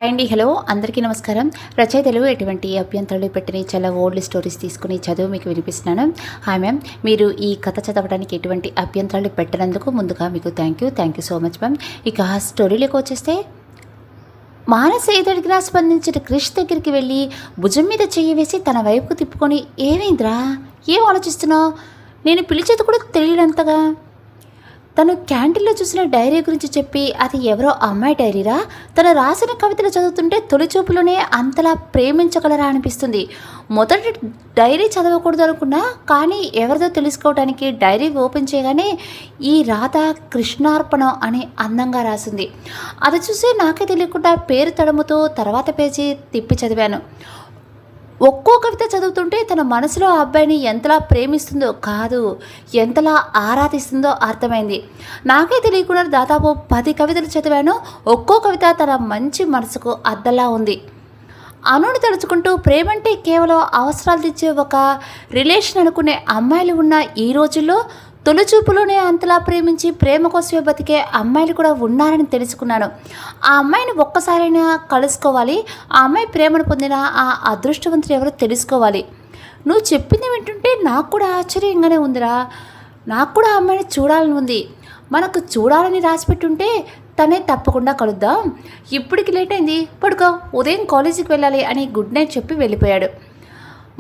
అండి హలో అందరికీ నమస్కారం. రచయితలు ఎటువంటి అభ్యంతరాలు పెట్టిన చాలా ఓల్డ్ స్టోరీస్ తీసుకుని చదువు మీకు వినిపిస్తున్నాను. హాయ్ మ్యామ్, మీరు ఈ కథ చదవడానికి ఎటువంటి అభ్యంతరాలు పెట్టినందుకు ముందుగా మీకు thank you so much ma'am. ఇక స్టోరీలోకి వచ్చేస్తే, మానస ఏదడిగినా స్పందించిన క్రిష్ దగ్గరికి వెళ్ళి భుజం మీద చెయ్యి వేసి తన వైపుకు తిప్పుకొని, ఏమైందిరా, ఏం ఆలోచిస్తున్నావు, నేను పిలిచేది కూడా తెలియనంతగా. తను క్యాంటీన్లో చూసిన డైరీ గురించి చెప్పి, అది ఎవరో అమ్మాయి డైరీరా, తను రాసిన కవితలు చదువుతుంటే తొలి చూపులోనే అంతలా ప్రేమించగలరా అనిపిస్తుంది. మొదటి డైరీ చదవకూడదు అనుకున్నా, కానీ ఎవరిదో తెలుసుకోవడానికి డైరీ ఓపెన్ చేయగానే ఈ రాధ కృష్ణార్పణం అని అందంగా రాసింది. అది చూసి నాకే తెలియకుండా పేరు తడుముతూ తర్వాత పేజీ తిప్పి చదివాను. ఒక్కో కవిత చదువుతుంటే తన మనసులో ఆ అబ్బాయిని ఎంతలా ప్రేమిస్తుందో కాదు, ఎంతలా ఆరాధిస్తుందో అర్థమైంది. నాకే తెలియకుండా దాదాపు 10 కవితలు చదివాను. ఒక్కో కవిత తన మంచి మనసుకు అద్దలా ఉంది. అనుని తలుచుకుంటూ, ప్రేమంటే కేవలం అవసరాలు తెచ్చే ఒక రిలేషన్ అనుకునే అమ్మాయిలు ఉన్న ఈ రోజుల్లో తొలిచూపులోనే అంతలా ప్రేమించి ప్రేమ కోసమే బతికే అమ్మాయిలు కూడా ఉన్నారని తెలుసుకున్నాను. ఆ అమ్మాయిని ఒక్కసారైనా కలుసుకోవాలి. ఆ అమ్మాయి ప్రేమను పొందిన ఆ అదృష్టవంతులు ఎవరో తెలుసుకోవాలి. నువ్వు చెప్పింది వింటుంటే నాకు కూడా ఆశ్చర్యంగానే ఉందిరా. నాకు కూడా ఆ అమ్మాయిని చూడాలని ఉంది. మనకు చూడాలని రాసిపెట్టుంటే తనే తప్పకుండా కలుద్దాం. ఇప్పటికి లేట్ అయింది, పడుకో, ఉదయం కాలేజీకి వెళ్ళాలి అని గుడ్ నైట్ చెప్పి వెళ్ళిపోయాడు.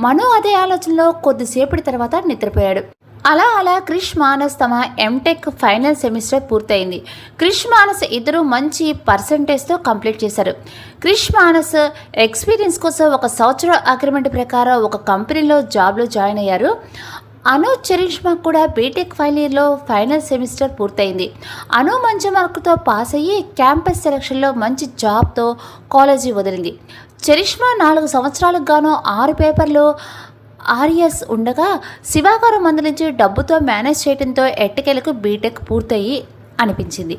మను అదే ఆలోచనలో కొద్దిసేపటి తర్వాత నిద్రపోయాడు. అలా క్రిష్ మానస్ తమ ఎంటెక్ ఫైనల్ సెమిస్టర్ పూర్తయింది. క్రిష్ మానస్ ఇద్దరు మంచి పర్సంటేజ్తో కంప్లీట్ చేశారు. క్రిష్ మానస్ ఎక్స్పీరియన్స్ కోసం 1 సంవత్సరం అగ్రిమెంట్ ప్రకారం ఒక కంపెనీలో జాబ్లో జాయిన్ అయ్యారు. అను చరిష్మా కూడా బీటెక్ ఫైనల్ ఫైనల్ సెమిస్టర్ పూర్తయింది. అను మంచి మార్కుతో పాస్ అయ్యి క్యాంపస్ సెలక్షన్లో మంచి జాబ్తో కాలేజీ వదిలింది. చరిష్మా 4 సంవత్సరాలకు గాను 6 పేపర్లు ఆర్యర్స్ ఉండగా శివాగారు మందలించి డబ్బుతో మేనేజ్ చేయడంతో ఎట్టకేలకు బీటెక్ పూర్తయి అనిపించింది.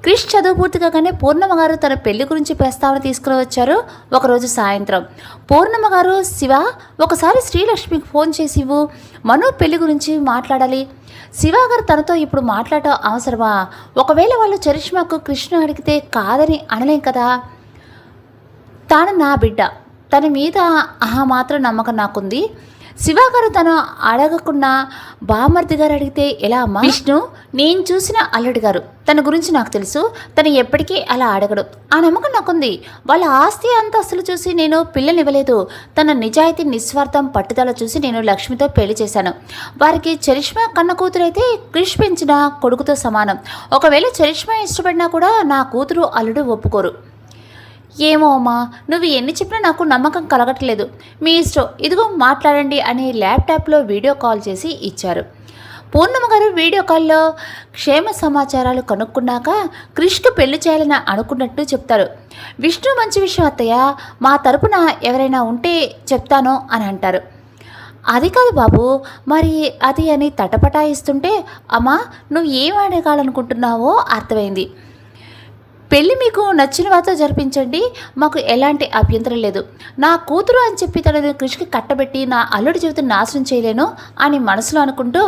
క్రిష్ చదువు పూర్తి కాగానే పూర్ణమ్మ గారు తన పెళ్లి గురించి ప్రస్తావన తీసుకుని వచ్చారు. ఒకరోజు సాయంత్రం పూర్ణమ్మ గారు, శివ, ఒకసారి శ్రీలక్ష్మికి ఫోన్ చేసి ఇవ్వు, మను పెళ్లి గురించి మాట్లాడాలి. శివాగారు తనతో ఇప్పుడు మాట్లాడటం అవసరమా? ఒకవేళ వాళ్ళు చరిష్మాకు కృష్ణ అడిగితే కాదని అనలేం కదా. తాను నా బిడ్డ, తన మీద ఆ మాత్రం నమ్మకం నాకుంది. శివాగారు తను అడగకుండా బామర్ది గారు అడిగితే ఎలా అమ్మా? విష్ణు, నేను చూసిన అల్లుడి గారు, తన గురించి నాకు తెలుసు. తను ఎప్పటికీ అలా అడగడు. ఆ నమ్మకం నాకుంది. వాళ్ళ ఆస్తి అంతా అసలు చూసి నేను పిల్లనివ్వలేదు. తన నిజాయితీ, నిస్వార్థం, పట్టుదల చూసి నేను లక్ష్మితో పెళ్లి చేశాను. వారికి చరిష్మా కన్న కూతురైతే క్రిష్ పెంచిన కొడుకుతో సమానం. ఒకవేళ చరిష్మా ఇష్టపడినా కూడా నా కూతురు అల్లుడు ఒప్పుకోరు. ఏమో అమ్మా, నువ్వు ఎన్ని చెప్పినా నాకు నమ్మకం కలగట్లేదు. మీ ఇష్టం, ఇదిగో మాట్లాడండి అని ల్యాప్టాప్లో వీడియో కాల్ చేసి ఇచ్చారు. పూర్ణమ్మ గారు వీడియో కాల్లో క్షేమ సమాచారాలు కనుక్కున్నాక క్రిష్కి పెళ్లి చేయాలని అనుకున్నట్టు చెప్తారు. విష్ణు, మంచి విషయం అత్తయ్య, మా తరపున ఎవరైనా ఉంటే చెప్తాను అని అంటారు. అది కాదు బాబు, మరి అది అని తటపటాయిస్తుంటే, అమ్మా నువ్వు ఏం అడగాలనుకుంటున్నావో అర్థమైంది. పెళ్ళి మీకు నచ్చిన వారితో జరిపించండి, మాకు ఎలాంటి అభ్యంతరం లేదు. నా కూతురు అని చెప్పి తనని కృషికి కట్టబెట్టి నా అల్లుడి జీవితం నాశనం చేయలేను అని మనసులో అనుకుంటూ,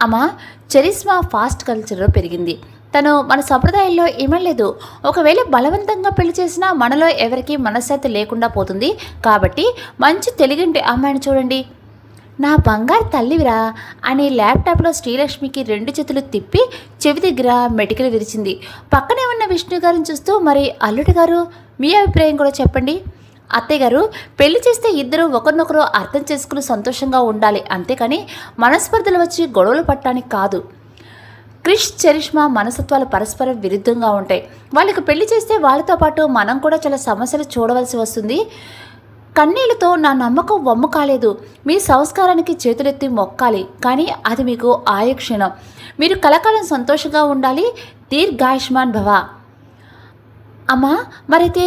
అమ్మా చరిష్మా ఫాస్ట్ కల్చర్లో పెరిగింది. తను మన సంప్రదాయంలో ఏమలేదు. ఒకవేళ బలవంతంగా పెళ్లి చేసినా మనలో ఎవరికీ మనశ్శాంతి లేకుండా పోతుంది. కాబట్టి మంచి తెలుగింటి అమ్మాయిని చూడండి. నా బంగారు తల్లివిరా అని ల్యాప్టాప్లో శ్రీలక్ష్మికి 2 చేతులు తిప్పి చెవి దగ్గర మెటికలు విరిచింది. పక్కనే ఉన్న విష్ణు గారిని చూస్తూ, మరి అల్లుడి గారు, మీ అభిప్రాయం కూడా చెప్పండి. అత్తయ్య గారు, పెళ్లి చేస్తే ఇద్దరు ఒకరినొకరు అర్థం చేసుకుని సంతోషంగా ఉండాలి, అంతేకాని మనస్పర్ధలు వచ్చి గొడవలు పట్టడానికి కాదు. క్రిష్, చరిష్మా మనస్తత్వాలు పరస్పరం విరుద్ధంగా ఉంటాయి. వాళ్ళకి పెళ్లి చేస్తే వాళ్ళతో పాటు మనం కూడా చాలా సమస్యలు చూడవలసి వస్తుంది. కన్నీళ్లతో నా నమ్మకం వమ్ము కాలేదు. మీ సంస్కారానికి చేతులెత్తి మొక్కాలి, కానీ అది మీకు ఆయుక్షణం. మీరు కలకాలం సంతోషంగా ఉండాలి. దీర్ఘాయుష్మాన్ భవ. అమ్మా, మరైతే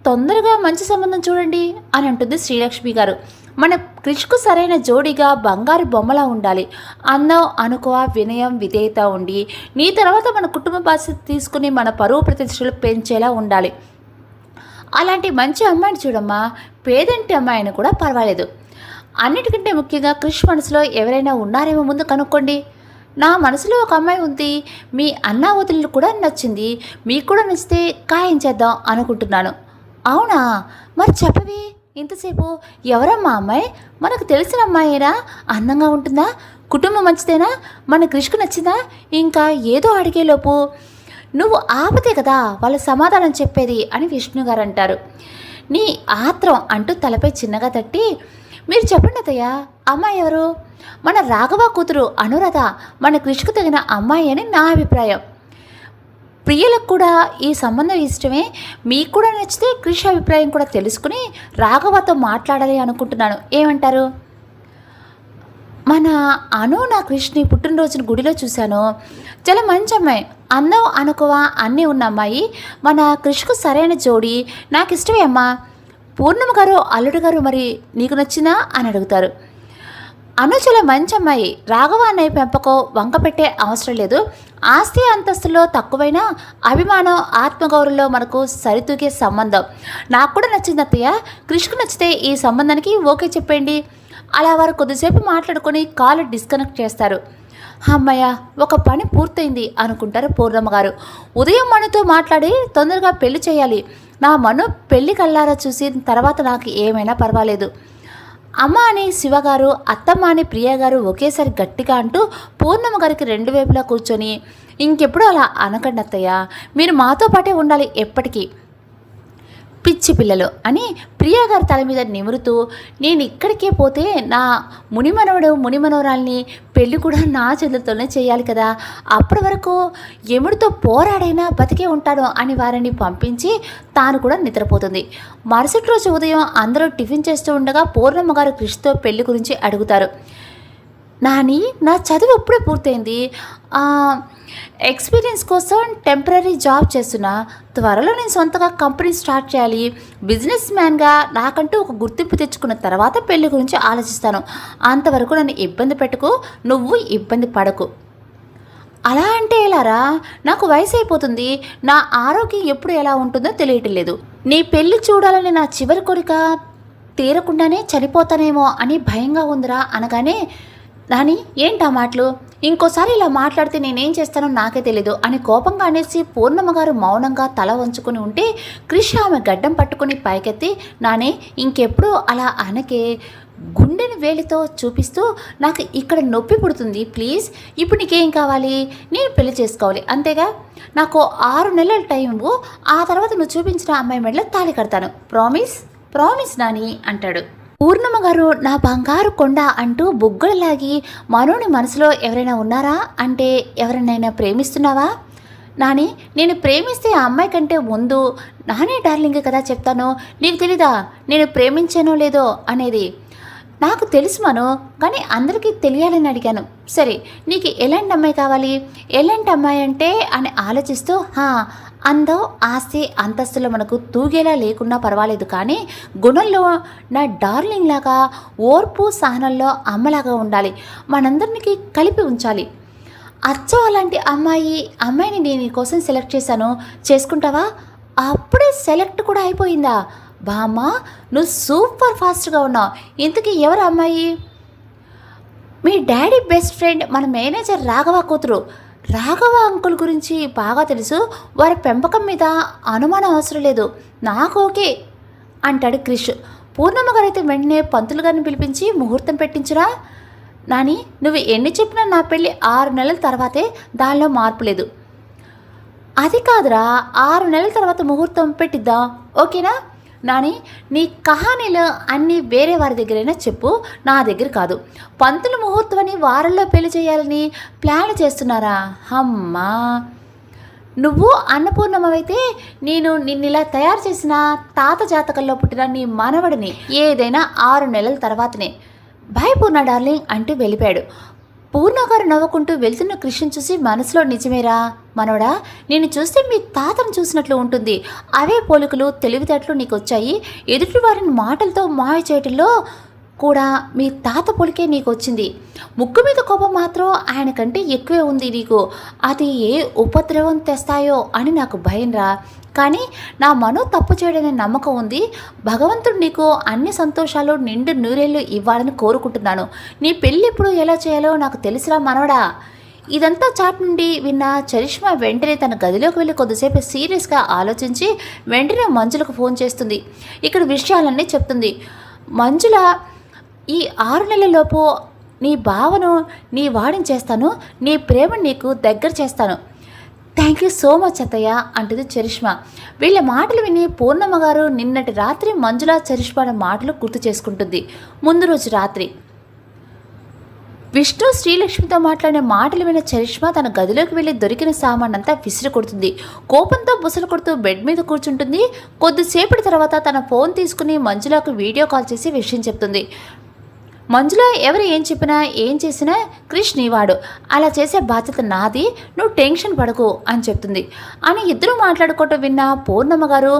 తొందరగా మంచి సంబంధం చూడండి అని అంటుంది శ్రీలక్ష్మి గారు. మన క్రిష్కు సరైన జోడిగా బంగారు బొమ్మలా ఉండాలి. అందం, అనుకువ, వినయం, విధేయత ఉండి నీ తర్వాత మన కుటుంబ బాధ్యత తీసుకుని మన పరువు ప్రతిష్టలు పెంచేలా ఉండాలి. అలాంటి మంచి అమ్మాయిని చూడమ్మా. పేదంటి అమ్మాయిని కూడా పర్వాలేదు. అన్నిటికంటే ముఖ్యంగా క్రిష్ మనసులో ఎవరైనా ఉన్నారేమో ముందు కనుక్కోండి. నా మనసులో ఒక అమ్మాయి ఉంది, మీ అన్నా వదిలి కూడా నచ్చింది, మీకు కూడా నచ్చితే ఖాయం చేద్దాం అనుకుంటున్నాను అవునా? మరి చెప్పవే ఇంతసేపు. ఎవరమ్మా అమ్మాయి? మనకు తెలిసిన అమ్మాయేనా? అందంగా ఉంటుందా? కుటుంబం మంచిదేనా? మన కృష్కు నచ్చిందా? ఇంకా ఏదో అడిగేలోపు నువ్వు ఆపితే కదా వాళ్ళ సమాధానం చెప్పేది అని విష్ణు గారు అంటారు. నీ ఆత్రం అంటూ తలపై చిన్నగా తట్టి, మీరు చెప్పండి అత్తయ్య, అమ్మాయి ఎవరు? మన రాఘవ కూతురు అనురాధ మన కృషికి తగిన అమ్మాయి అని నా అభిప్రాయం. ప్రియులకు కూడా ఈ సంబంధం ఇష్టమే. మీకు కూడా నచ్చితే కృషి అభిప్రాయం కూడా తెలుసుకుని రాఘవతో మాట్లాడాలి అనుకుంటున్నాను. ఏమంటారు? మన అను నా కృష్ణి పుట్టినరోజున గుడిలో చూశాను. చాలా మంచి అమ్మాయి, అందం అనుకువ అన్నీ ఉన్న అమ్మాయి. మన కృషికు సరైన జోడి. నాకు ఇష్టమే అమ్మా. పూర్ణిమ గారు అల్లుడు గారు మరి నీకు నచ్చిందా అని అడుగుతారు. అను చాలా మంచి అమ్మాయి. రాఘవ అన్నయ్య పెంపకం వంక పెట్టే అవసరం లేదు. ఆస్తి అంతస్తులో తక్కువైనా అభిమానం ఆత్మగౌరవంలో మనకు సరితూగే సంబంధం. నాకు కూడా నచ్చింది అత్తయ్య. కృషికి నచ్చితే ఈ సంబంధానికి ఓకే చెప్పండి. అలా వారు కొద్దిసేపు మాట్లాడుకొని కాల్ డిస్కనెక్ట్ చేస్తారు. అమ్మయ్య, ఒక పని పూర్తయింది అనుకుంటారు పూర్ణమ్మ గారు. ఉదయం మనుతో మాట్లాడి తొందరగా పెళ్లి చేయాలి. నా మను పెళ్లి కల్లారా చూసిన తర్వాత నాకు ఏమైనా పర్వాలేదు. అమ్మ అని శివగారు, అత్తమ్మ అని ప్రియగారు ఒకేసారి గట్టిగా అంటూ పూర్ణమ్మ గారికి రెండు వైపులా కూర్చొని, ఇంకెప్పుడు అలా అనకండి అత్తయ్య, మీరు మాతో పాటే ఉండాలి ఎప్పటికీ, పిచ్చి పిల్లలు అని ప్రియగారి తల మీద నిమురుతూ, నేను ఇక్కడికే పోతే నా మునిమనవరాల్ని పెళ్ళి కూడా నా చేతులతోనే చేయాలి కదా, అప్పటి వరకు ఎముడితో పోరాడైనా బతికే ఉంటాను అని వారిని పంపించి తాను కూడా నిద్రపోతుంది. మరుసటి రోజు ఉదయం అందరూ టిఫిన్ చేస్తూ ఉండగా పూర్ణమ్మ గారు కృషితో పెళ్లి గురించి అడుగుతారు. నాని, నా చదువు ఎప్పుడే పూర్తయింది. ఎక్స్పీరియన్స్ కోసం టెంపరీ జాబ్ చేస్తున్నా. త్వరలో నేను సొంతగా కంపెనీ స్టార్ట్ చేయాలి. బిజినెస్ మ్యాన్గా నాకంటూ ఒక గుర్తింపు తెచ్చుకున్న తర్వాత పెళ్లి గురించి ఆలోచిస్తాను. అంతవరకు నన్ను ఇబ్బంది పెట్టుకు, నువ్వు ఇబ్బంది పడకు. అలా అంటే ఎలారా? నాకు వయసు అయిపోతుంది. నా ఆరోగ్యం ఎప్పుడు ఎలా ఉంటుందో తెలియటం లేదు. నీ పెళ్లి చూడాలని నా చివరి కోరిక తీరకుండానే చనిపోతానేమో అని భయంగా ఉందిరా అనగానే, నాని ఏంటా మాటలు? ఇంకోసారి ఇలా మాట్లాడితే నేనేం చేస్తానో నాకే తెలీదు అని కోపంగా అనేసి పూర్ణమ్మ గారు మౌనంగా తల వంచుకొని ఉంటే క్రిష్ ఆమె గడ్డం పట్టుకుని పైకెత్తి, నాని ఇంకెప్పుడు అలా అనకే, గుండెని వేలితో చూపిస్తూ, నాకు ఇక్కడ నొప్పి పుడుతుంది ప్లీజ్. ఇప్పుడు నీకేం కావాలి? నేను పెళ్లి చేసుకోవాలి అంతేగా. నాకు 6 నెలల టైం ఇవ్వు. ఆ తర్వాత నువ్వు చూపించిన అమ్మాయి మెడలో తాళి కడతాను. ప్రామిస్? ప్రామిస్ నాని అంటాడు. పూర్ణమ్మ గారు నా బంగారు కొండ అంటూ బుగ్గలలాగి, మనోని మనసులో ఎవరైనా ఉన్నారా అంటే ఎవరినైనా ప్రేమిస్తున్నావా? నాని, నేను ప్రేమిస్తే ఆ అమ్మాయి కంటే ముందు నానే డార్లింగ్ కదా చెప్తాను. నీకు తెలీదా నేను ప్రేమించానో లేదో అనేది? నాకు తెలుసు మను, కానీ అందరికీ తెలియాలని అడిగాను. సరే, నీకు ఎలాంటి అమ్మాయి కావాలి? ఎలాంటి అమ్మాయి అంటే అని ఆలోచిస్తూ, అందం ఆస్తి అంతస్తులో మనకు తూగేలా లేకున్నా పర్వాలేదు, కానీ గుణంలో నా డార్లింగ్ లాగా, ఓర్పు సహనంలో అమ్మలాగా ఉండాలి. మనందరికీ కలిపి ఉంచాలి. అచ్చం అలాంటి అమ్మాయిని నేను నీకోసం సెలెక్ట్ చేశాను. చేసుకుంటావా? అప్పుడే సెలెక్ట్ కూడా అయిపోయిందా? బామ్మ, నువ్వు సూపర్ ఫాస్ట్గా ఉన్నావు. ఇంతకీ ఎవరు అమ్మాయి? మీ డాడీ బెస్ట్ ఫ్రెండ్, మన మేనేజర్ రాఘవ కూతురు. రాఘవ అంకుల్ గురించి బాగా తెలుసు. వారి పెంపకం మీద అనుమానం అవసరం లేదు. నాకు ఓకే అంటాడు క్రిష్. పూర్ణమ్మ గారైతే వెంటనే పంతులు గారిని పిలిపించి ముహూర్తం పెట్టించురా. నాని, నువ్వు ఎన్ని చెప్పినా నా పెళ్ళి 6 నెలల తర్వాతే, దానిలో మార్పు లేదు. అది కాదురా, 6 నెలల తర్వాత ముహూర్తం పెట్టిద్దాం, ఓకేనా? నాని, నీ కహానీలు అన్నీ వేరే వారి దగ్గరైనా చెప్పు, నా దగ్గర కాదు. పంతులు ముహూర్తం అని వారంలో పెళ్లి చేయాలని ప్లాన్లు చేస్తున్నారా? అమ్మా, నువ్వు అన్నపూర్ణమైతే నేను నిన్నిలా తయారు చేసిన తాత జాతకంలో పుట్టిన నీ మనవడిని. ఏదైనా 6 నెలల తర్వాతనే. బాయ్ పూర్ణ డార్లింగ్ అంటూ వెళ్ళిపోయాడు. పూర్ణగారు నవ్వుకుంటూ వెళ్తున్న కృష్ణ చూసి మనసులో, నిజమేరా మనోడా, నేను చూస్తే మీ తాతను చూసినట్లు ఉంటుంది. అవే పోలికలు తెలివితేటలు నీకు వచ్చాయి. ఎదుటి వారిని మాటలతో మాయ చేయటంలో కూడా మీ తాత పోలికే నీకు వచ్చింది. ముక్కు మీద కోపం మాత్రం ఆయన కంటే ఎక్కువే ఉంది నీకు. అది ఏ ఉపద్రవం తెస్తాయో అని నాకు భయం రా. కానీ నా మనో తప్పు చేయడనే నమ్మకం ఉంది. భగవంతుడు నీకు అన్ని సంతోషాలు నిండు నూరేళ్ళు ఇవ్వాలని కోరుకుంటున్నాను. నీ పెళ్ళి ఇప్పుడు ఎలా చేయాలో నాకు తెలుసురా మనవడా. ఇదంతా చాట్ నుండి విన్న చరిష్మా వెంటనే తన గదిలోకి వెళ్ళి కొద్దిసేపు సీరియస్గా ఆలోచించి వెంటనే మంజులకు ఫోన్ చేస్తుంది. ఇక్కడ విషయాలన్నీ చెప్తుంది. మంజుల, ఈ 6 నెలలలోపు నీ భావను నీ వాడిని చేస్తాను, నీ ప్రేమను నీకు దగ్గర చేస్తాను. థ్యాంక్ యూ సో మచ్ అత్తయ్య అంటుంది చరిష్మా. వీళ్ళ మాటలు విని పూర్ణమ్మ గారు నిన్నటి రాత్రి మంజుల చరిష్మా మాటలు గుర్తు చేసుకుంటుంది. ముందు రోజు రాత్రి విష్ణు శ్రీలక్ష్మితో మాట్లాడిన మాటలు విన్న చరిష్మా తన గదిలోకి వెళ్ళి దొరికిన సామానంతా విసిరి కొడుతుంది. కోపంతో బుసలు కొడుతూ బెడ్ మీద కూర్చుంటుంది. కొద్దిసేపటి తర్వాత తన ఫోన్ తీసుకుని మంజులకు వీడియో కాల్ చేసి విషయం చెప్తుంది. మంజులో ఎవరు ఏం చెప్పినా ఏం చేసినా క్రిష్ నీవాడు, అలా చేసే బాధ్యత నాది, నువ్వు టెన్షన్ పడకు అని చెప్తుంది. అని ఇద్దరు మాట్లాడుకోవటం విన్న పూర్ణమ్మ గారు,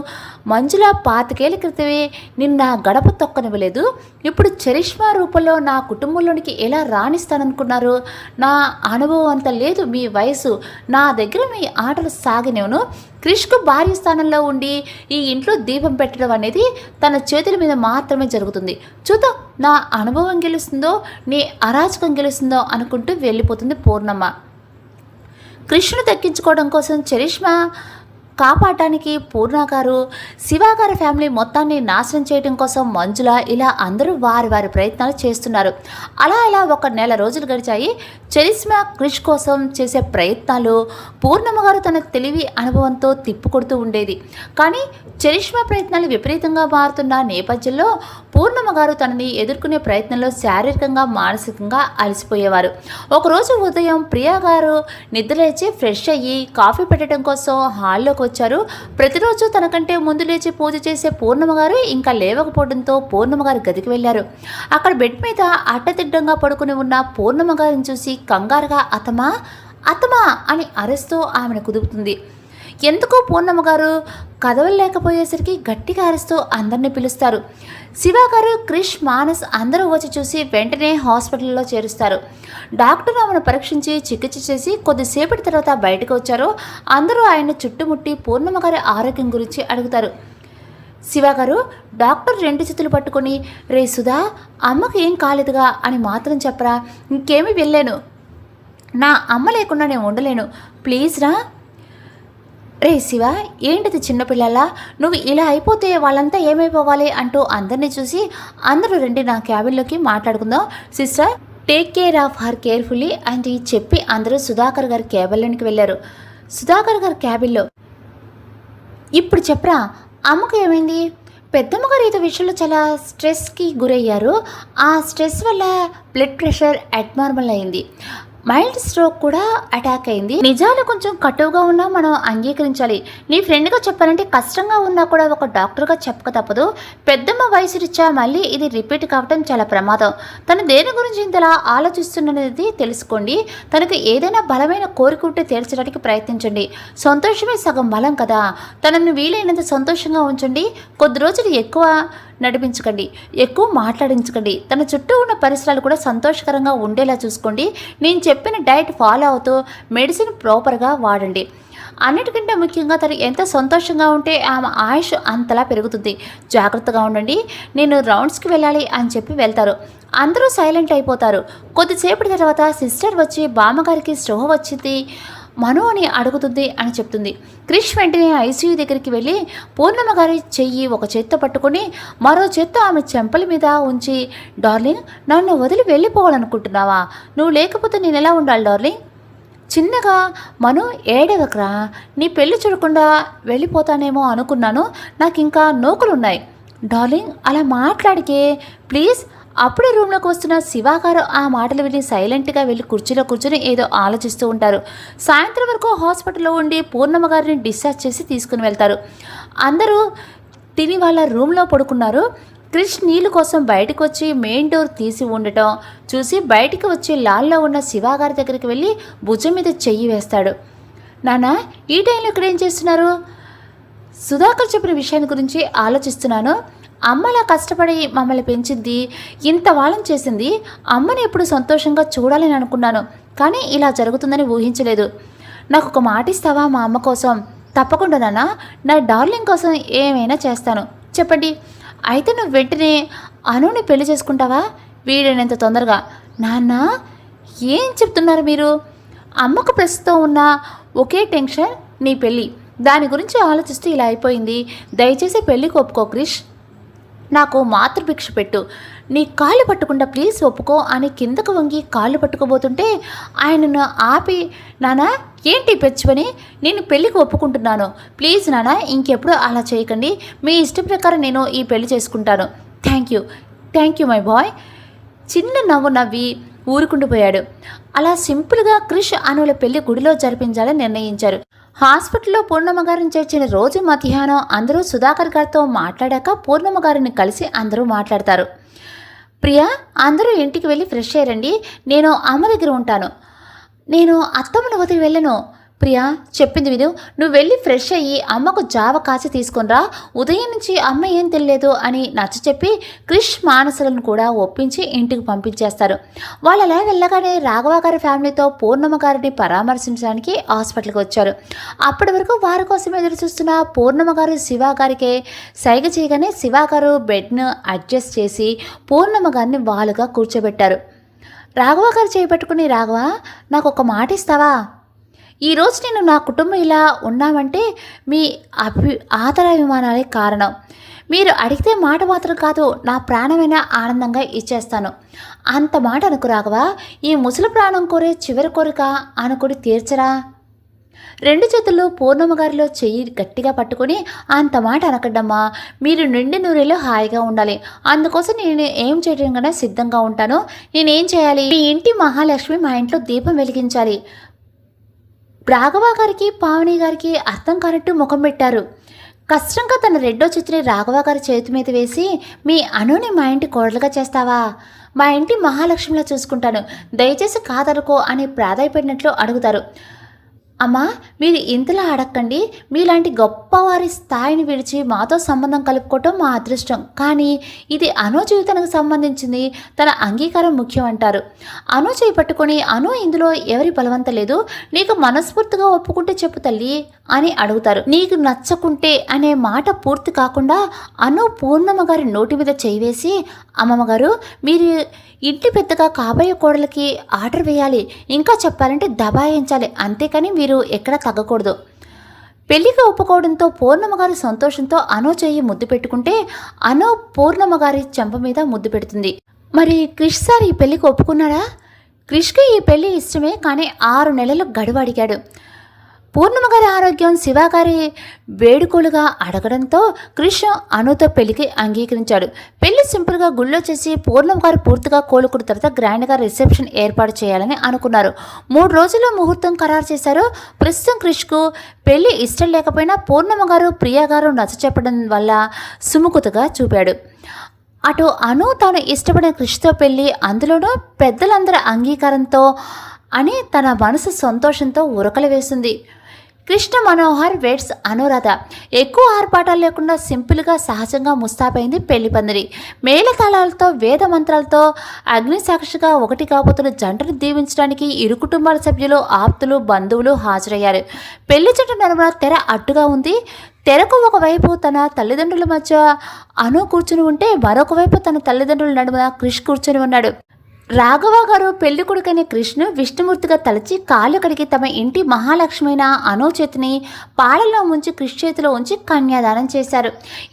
మంజుల 25 ఏళ్ల క్రితమే నిన్న గడప తొక్కనివ్వలేదు, ఇప్పుడు చరిష్మా రూపంలో నా కుటుంబంలోనికి ఎలా రాణిస్తాననుకున్నారు? నా అనుభవం అంత లేదు, మీ వయసు, నా దగ్గర మీ ఆటలు సాగినేవును. క్రిష్కు భార్య స్థానంలో ఉండి ఈ ఇంట్లో దీపం పెట్టడం అనేది తన చేతుల మీద మాత్రమే జరుగుతుంది. చూద్దాం నా అనుభవం గెలుస్తుందో నీ అరాచకం గెలుస్తుందో అనుకుంటూ వెళ్ళిపోతుంది పూర్ణమ్మ. కృష్ణను దక్కించుకోవడం కోసం చరిష్మా కాపాడటానికి పూర్ణ గారు, శివ గారి ఫ్యామిలీ మొత్తాన్ని నాశనం చేయడం కోసం మంజుల, ఇలా అందరూ వారి వారి ప్రయత్నాలు చేస్తున్నారు. అలా ఒక నెల రోజులు గడిచాయి. చరిష్మా క్రిష్ కోసం చేసే ప్రయత్నాలు పూర్ణమ్మ గారు తన తెలివి అనుభవంతో తిప్పుకొడుతూ ఉండేది. కానీ చరిష్మా ప్రయత్నాలు విపరీతంగా మారుతున్న నేపథ్యంలో పూర్ణమ్మ గారు తనని ఎదుర్కొనే ప్రయత్నంలో శారీరకంగా మానసికంగా అలసిపోయేవారు. ఒకరోజు ఉదయం ప్రియా గారు నిద్రలేచి ఫ్రెష్ అయ్యి కాఫీ పెట్టడం కోసం హాల్లోకి వచ్చారు. ప్రతిరోజు తనకంటే ముందు లేచి పూజ చేసే పూర్ణమ్మ గారు ఇంకా లేవకపోవడంతో పూర్ణమ్మ గారు గదికి వెళ్ళారు. అక్కడ బెడ్ మీద అడ్డదిడ్డంగా పడుకుని ఉన్న పూర్ణమ్మ గారిని చూసి కంగారుగా అతమా అతమా అని అరుస్తూ ఆమెను కుదుపుతుంది. ఎందుకో పూర్ణమ్మ గారు కదవలేకపోయేసరికి గట్టిగా అరుస్తూ అందరినీ పిలుస్తారు. శివ గారు, క్రిష్, మానస్ అందరూ వచ్చి చూసి వెంటనే హాస్పిటల్లో చేరుస్తారు. డాక్టర్ ఆమెను పరీక్షించి చికిత్స చేసి కొద్దిసేపటి తర్వాత బయటకు వచ్చారు. అందరూ ఆయన చుట్టుముట్టి పూర్ణమ్మ గారి ఆరోగ్యం గురించి అడుగుతారు. శివ గారు డాక్టర్ 2 చేతులు పట్టుకొని, రే సుధా, అమ్మకు ఏం కాలేదుగా అని మాత్రం చెప్పరా, ఇంకేమీ వెళ్ళాను, నా అమ్మ లేకుండా నేను ఉండలేను, ప్లీజ్ రా. రే శివ, ఏంటిది చిన్నపిల్లలా, నువ్వు ఇలా అయిపోతే వాళ్ళంతా ఏమైపోవాలి అంటూ అందరినీ చూసి, అందరూ రండి నా క్యాబిన్లోకి మాట్లాడుకుందాం, sister take care of her carefully అని చెప్పి అందరూ సుధాకర్ గారి క్యాబిన్లోకి వెళ్ళారు. సుధాకర్ గారి క్యాబిన్లో, ఇప్పుడు చెప్పరా అమ్మకు ఏమైంది? పెద్దమ్మ గారు ఈ విషయంలో చాలా స్ట్రెస్కి గురయ్యారు. ఆ స్ట్రెస్ వల్ల బ్లడ్ ప్రెషర్ అబ్నార్మల్ అయింది, మైల్డ్ స్ట్రోక్ కూడా అటాక్ అయింది. నిజాలు కొంచెం కటువుగా ఉన్నా మనం అంగీకరించాలి. నీ ఫ్రెండ్గా చెప్పాలంటే కష్టంగా ఉన్నా కూడా ఒక డాక్టర్గా చెప్పక తప్పదు. పెద్దమ్మ వయసు రీత్యా మళ్ళీ ఇది రిపీట్ కావటం చాలా ప్రమాదం. తను దేని గురించి ఇంతలా ఆలోచిస్తున్నది తెలుసుకోండి. తనకు ఏదైనా బలమైన కోరిక ఉంటే తీర్చడానికి ప్రయత్నించండి. సంతోషమే సగం బలం కదా. తనను వీలైనంత సంతోషంగా ఉంచండి. కొద్ది రోజులు ఎక్కువ నడిపించకండి, ఎక్కువ మాట్లాడించకండి. తన చుట్టూ ఉన్న పరిసరాలు కూడా సంతోషకరంగా ఉండేలా చూసుకోండి. నేను చెప్పిన డైట్ ఫాలో అవుతూ మెడిసిన్ ప్రాపర్గా వాడండి. అన్నిటికంటే ముఖ్యంగా తను ఎంత సంతోషంగా ఉంటే ఆమె ఆయుష్ అంతలా పెరుగుతుంది. జాగ్రత్తగా ఉండండి, నేను రౌండ్స్కి వెళ్ళాలి అని చెప్పి వెళ్తారు. అందరూ సైలెంట్ అయిపోతారు. కొద్దిసేపటి తర్వాత సిస్టర్ వచ్చి బామ్మగారికి స్ట్రోక్ వచ్చింది మను అని అడుగుతుంది అని చెప్తుంది. క్రిష్ వెంటనే ఐసీయూ దగ్గరికి వెళ్ళి పూర్ణమ్మ గారి చెయ్యి ఒక చేత్తో పట్టుకుని మరో చేత్తో ఆమె చెంపల మీద ఉంచి, డార్లింగ్, నన్ను వదిలి వెళ్ళిపోవాలనుకుంటున్నావా? నువ్వు లేకపోతే నేను ఎలా ఉండాలి డార్లింగ్? చిన్నగా, మను ఏడవకరా, నీ పెళ్లి చూడకుండా వెళ్ళిపోతానేమో అనుకున్నాను, నాకు ఇంకా నోకులున్నాయి డార్లింగ్, అలా మాట్లాడికే ప్లీజ్. అప్పుడే రూమ్లోకి వస్తున్న శివాగారు ఆ మాటలు విని సైలెంట్గా వెళ్ళి కుర్చీలో కూర్చొని ఏదో ఆలోచిస్తూ ఉంటారు. సాయంత్రం వరకు హాస్పిటల్లో ఉండి పూర్ణమ్మ గారిని డిశ్చార్జ్ చేసి తీసుకుని వెళ్తారు. అందరూ తిని వాళ్ళ రూమ్లో పడుకున్నారు. క్రిష్ నీళ్ళు కోసం బయటకు వచ్చి మెయిన్ డోర్ తీసి ఉండటం చూసి బయటికి వచ్చి లాల్లో ఉన్న శివాగారి దగ్గరికి వెళ్ళి భుజం మీద చెయ్యి వేస్తాడు. నాన్న, ఈ టైంలో ఇక్కడ ఏం చేస్తున్నారు? సుధాకర్ చెప్పిన విషయాన్ని గురించి ఆలోచిస్తున్నాను. అమ్మలా కష్టపడి మమ్మల్ని పెంచింది, ఇంత వాళ్ళని చేసింది, అమ్మని ఎప్పుడు సంతోషంగా చూడాలని అనుకున్నాను, కానీ ఇలా జరుగుతుందని ఊహించలేదు. నాకు ఒక మాట ఇస్తావా మా అమ్మ కోసం? తప్పకుండా నాన్న, నా డార్లింగ్ కోసం ఏమైనా చేస్తాను, చెప్పండి. అయితే నువ్వు వెంటనే అనుని పెళ్లి చేసుకుంటావా? వీడైనంత తొందరగా. నాన్న, ఏం చెప్తున్నారు మీరు? అమ్మకు ప్రస్తుతం ఉన్న ఒకే టెన్షన్ నీ పెళ్ళి. దాని గురించి ఆలోచిస్తూ ఇలా అయిపోయింది. దయచేసి పెళ్ళికి ఒప్పుకో క్రిష్. నాకు మాతృభిక్ష పెట్టు. నీ కాళ్ళు పట్టుకుండా ప్లీజ్ ఒప్పుకో అని కిందకు వంగి కాళ్ళు పట్టుకోబోతుంటే ఆయనను ఆపి, నానా ఏంటి పెచ్చువని, నేను పెళ్ళికి ఒప్పుకుంటున్నాను. ప్లీజ్ నానా ఇంకెప్పుడు అలా చేయకండి. మీ ఇష్టం ప్రకారం నేను ఈ పెళ్లి చేసుకుంటాను. Thank you my boy. చిన్న నవ్వు నవ్వి ఊరుకుండిపోయాడు. అలా సింపుల్గా క్రిష్ అనుల పెళ్లి గుడిలో జరిపించాలని నిర్ణయించారు. హాస్పిటల్లో పూర్ణమ్మ గారిని చేర్చిన రోజు మధ్యాహ్నం అందరూ సుధాకర్ గారితో మాట్లాడాక పూర్ణమ్మ గారిని కలిసి అందరూ మాట్లాడతారు. ప్రియా, అందరూ ఇంటికి వెళ్ళి ఫ్రెష్ అయ్యారండి. నేను అమ్మ దగ్గర ఉంటాను. నేను అత్తమ్మను వదిలి వెళ్ళను. ప్రియా చెప్పింది విను. నువ్వు వెళ్ళి ఫ్రెష్ అయ్యి అమ్మకు జావ కాచి తీసుకునిరా. ఉదయం నుంచి అమ్మ ఏం తెలియలేదు అని నచ్చ చెప్పి క్రిష్ మానసలను కూడా ఒప్పించి ఇంటికి పంపించేస్తారు. వాళ్ళు అలా వెళ్ళగానే రాఘవ గారి ఫ్యామిలీతో పూర్ణమ్మ గారిని పరామర్శించడానికి హాస్పిటల్కి వచ్చారు. అప్పటి వరకు వారి కోసం ఎదురు చూస్తున్న పూర్ణమ్మ గారు శివ గారికి సైగ చేయగానే శివ గారు బెడ్ను అడ్జస్ట్ చేసి పూర్ణమ్మ గారిని వాలుగా కూర్చోబెట్టారు. రాఘవ గారు చేపట్టుకుని, రాఘవ నాకు ఒక మాట ఇస్తావా? ఈరోజు నేను నా కుటుంబం ఇలా ఉన్నామంటే మీ ఆదరాభిమానాలే కారణం. మీరు అడిగితే మాట మాత్రం కాదు, నా ప్రాణమైన ఆనందంగా ఇచ్చేస్తాను. అంత మాట అనుకు రాఘవ. ఈ ముసలి ప్రాణం కోరే చివరి కోరిక అనుకుని తీర్చరా. రెండు చేతుల్లో పూర్ణమ్మ గారిలో చెయ్యి గట్టిగా పట్టుకుని, అంత మాట అనకడ్డమ్మా. మీరు నిండి నూరేళ్ళు హాయిగా ఉండాలి. అందుకోసం నేను ఏం చేయడం కన్నా సిద్ధంగా ఉంటాను. నేనేం చేయాలి? మీ ఇంటి మహాలక్ష్మి మా ఇంట్లో దీపం వెలిగించాలి. రాఘవ గారికి పావని గారికి అర్థం కానట్టు ముఖం పెట్టారు. కష్టంగా తన రెండో చేతిని రాఘవ గారి చేతి మీద వేసి, మీ అనుని మా ఇంటి కోడలుగా చేస్తావా? మా ఇంటి మహాలక్ష్మిలా చూసుకుంటాను, దయచేసి కాదనుకో అని ప్రాధాయపడినట్లు అడుగుతారు. అమ్మా, మీరు ఇంతలా అడగండి. మీలాంటి గొప్పవారి స్థాయిని విడిచి మాతో సంబంధం కలుపుకోవటం మా అదృష్టం. కానీ ఇది అను జీవితానికి సంబంధించింది, తన అంగీకారం ముఖ్యం అంటారు. అను చేపట్టుకొని, అను ఇందులో ఎవరి బలవంత లేదు, నీకు మనస్ఫూర్తిగా ఒప్పుకుంటే చెప్పు తల్లి అని అడుగుతారు. నీకు నచ్చకుంటే అనే మాట పూర్తి కాకుండా అను పూర్ణమ్మ గారి నోటి మీద చేయి వేసి, అమ్మమ్మ గారు మీరు ఇంటి పెద్దగా కాబోయే కోడలకి ఆర్డర్ వేయాలి, ఇంకా చెప్పాలంటే దబాయించాలి, అంతేకాని మీరు ఎక్కడ తగ్గకూడదు. పెళ్లికి ఒప్పుకోవడంతో పూర్ణమ్మ గారి సంతోషంతో అను చెయ్యి ముద్దు పెట్టుకుంటే అను పూర్ణమ్మ గారి చెంప మీద ముద్దు పెడుతుంది. మరి క్రిష్ సార్ ఈ పెళ్లికి ఒప్పుకున్నాడా? క్రిష్కి ఈ పెళ్లి ఇష్టమే, కానీ 6 నెలలు గడువు అడిగాడు. పూర్ణమ్మ గారి ఆరోగ్యం శివగారి వేడుకోలుగా అడగడంతో క్రిష్ అనుతో పెళ్లికి అంగీకరించాడు. పెళ్లి సింపుల్గా గుళ్ళో చేసి పూర్ణమ్మ గారు పూర్తిగా కోలుకున్న తర్వాత గ్రాండ్గా రిసెప్షన్ ఏర్పాటు చేయాలని అనుకున్నారు. 3 రోజుల్లో ముహూర్తం ఖరారు చేశారు. ప్రస్తుతం క్రిష్కు పెళ్లి ఇష్టం లేకపోయినా పూర్ణమ్మ గారు ప్రియా గారు నచ్చ చెప్పడం వల్ల సుముఖతగా చూపాడు. అటు అను తాను ఇష్టపడిన క్రిష్తో పెళ్లి, అందులోనూ పెద్దలందరి అంగీకారంతో అని తన మనసు సంతోషంతో ఉరకలు వేసింది. కృష్ణ మనోహర్ వెడ్స్ అనురాధ. ఎక్కువ ఆర్పాటాలు లేకుండా సింపుల్గా సహజంగా ముస్తాబైంది పెళ్లి పందిరి. మేళతాళాలతో వేద మంత్రాలతో అగ్ని సాక్షిగా ఒకటి కాబోతున్న జంటను దీవించడానికి ఇరు కుటుంబాల సభ్యులు, ఆప్తులు, బంధువులు హాజరయ్యారు. పెళ్లి జంట నడుమ తెర అడ్డుగా ఉంది. తెరకు ఒకవైపు తన తల్లిదండ్రుల మధ్య అను కూర్చుని ఉంటే, మరొక వైపు తన తల్లిదండ్రుల నడుమ క్రిష్ కూర్చుని ఉన్నాడు. రాఘవ గారు పెళ్లి కొడుకైన కృష్ణ విష్ణుమూర్తిగా తలచి కాళ్ళు కడిగి తమ ఇంటి మహాలక్ష్మైన అను చేతిని పాలలో ముంచి కృష్ చేతిలో ఉంచి కన్యాదానం చేశారు.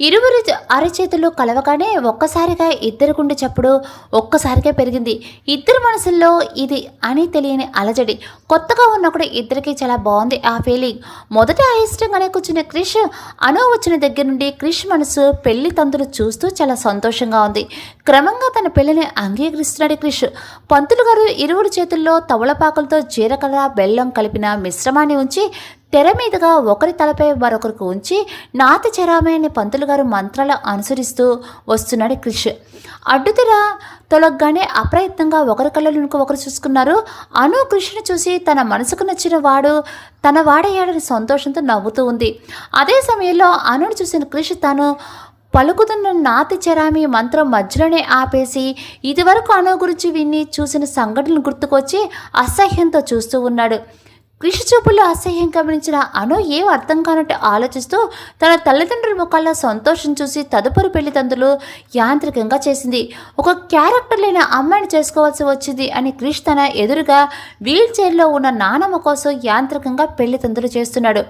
ఇరువురు అరచేతులు కలవగానే ఒక్కసారిగా ఇద్దరి గుండె చప్పుడు ఒక్కసారిగా పెరిగింది. ఇద్దరి మనసుల్లో ఇది అని తెలియని అలజడి. కొత్తగా ఉన్నప్పుడు ఇద్దరికి చాలా బాగుంది ఆ ఫీలింగ్. మొదట అయిష్టంగానే కూర్చున్న క్రిష్ అను వచ్చిన దగ్గర నుండి క్రిష్ మనసు పెళ్లి తంతులు చూస్తూ చాలా సంతోషంగా ఉంది. క్రమంగా తన పెళ్లిని అంగీకరిస్తున్నాడు క్రిష్. పంతులు గారు ఇరువురి చేతుల్లో తవలపాకులతో జీలకర్ర బెల్లం కలిపిన మిశ్రమాన్ని ఉంచి తెర మీదుగా ఒకరి తలపై మరొకరికి ఉంచి నాతి చెరామే అనే పంతులు గారు మంత్రాలు అనుసరిస్తూ వస్తున్నాడు క్రిష్. అడ్డుతెర తొలగగానే అప్రయత్నంగా ఒకరి కళ్ళలోనికి ఒకరు చూసుకున్నారు. అను కృష్ణను చూసి తన మనసుకు నచ్చిన వాడు తన వాడయ్యాడని సంతోషంతో నవ్వుతూ ఉంది. అదే సమయంలో అనును చూసిన క్రిష్ తాను పలుకుతున్న నాతి చెరామి మంత్రం మధ్యలోనే ఆపేసి ఇదివరకు అను గురించి విని చూసిన సంఘటనలు గుర్తుకొచ్చి అసహ్యంతో చూస్తూ ఉన్నాడు. క్రిష్ చూపుల్లో అసహ్యం గమనించిన అను ఏం అర్థం కానట్టు ఆలోచిస్తూ తన తల్లిదండ్రుల ముఖాల్లో సంతోషం చూసి తదుపరి పెళ్లితందులు యాంత్రికంగా చేసింది. ఒక క్యారెక్టర్ లేని అమ్మాయిని చేసుకోవాల్సి వచ్చింది అని క్రిష్ తన ఎదురుగా వీల్ చైర్లో ఉన్న నానమ్మ కోసం యాంత్రికంగా పెళ్లితందులు చేస్తున్నాడు.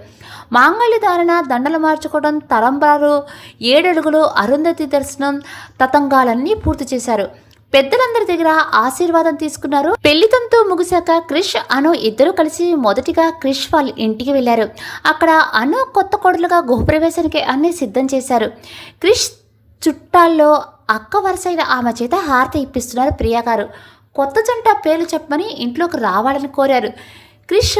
మాంగళ్య ధారణ, దండలు మార్చుకోవడం, తలంబ్రాలు, 7 అడుగులు, అరుంధతి దర్శనం తతంగాలన్నీ పూర్తి చేశారు. పెద్దలందరి దగ్గర ఆశీర్వాదం తీసుకున్నారు. పెళ్లితంతో ముగిశాక క్రిష్, అను ఇద్దరు కలిసి మొదటిగా క్రిష్ వాళ్ళ ఇంటికి వెళ్లారు. అక్కడ అను కొత్త కోడలుగా గృహప్రవేశానికి అన్నీ సిద్ధం చేశారు. క్రిష్ చుట్టాల్లో అక్క వరుసైన ఆమె చేత హారతి ఇప్పిస్తున్నారు ప్రియా గారు. కొత్త జంట పేర్లు చెప్పమని ఇంట్లోకి రావాలని కోరారు. క్రిష్,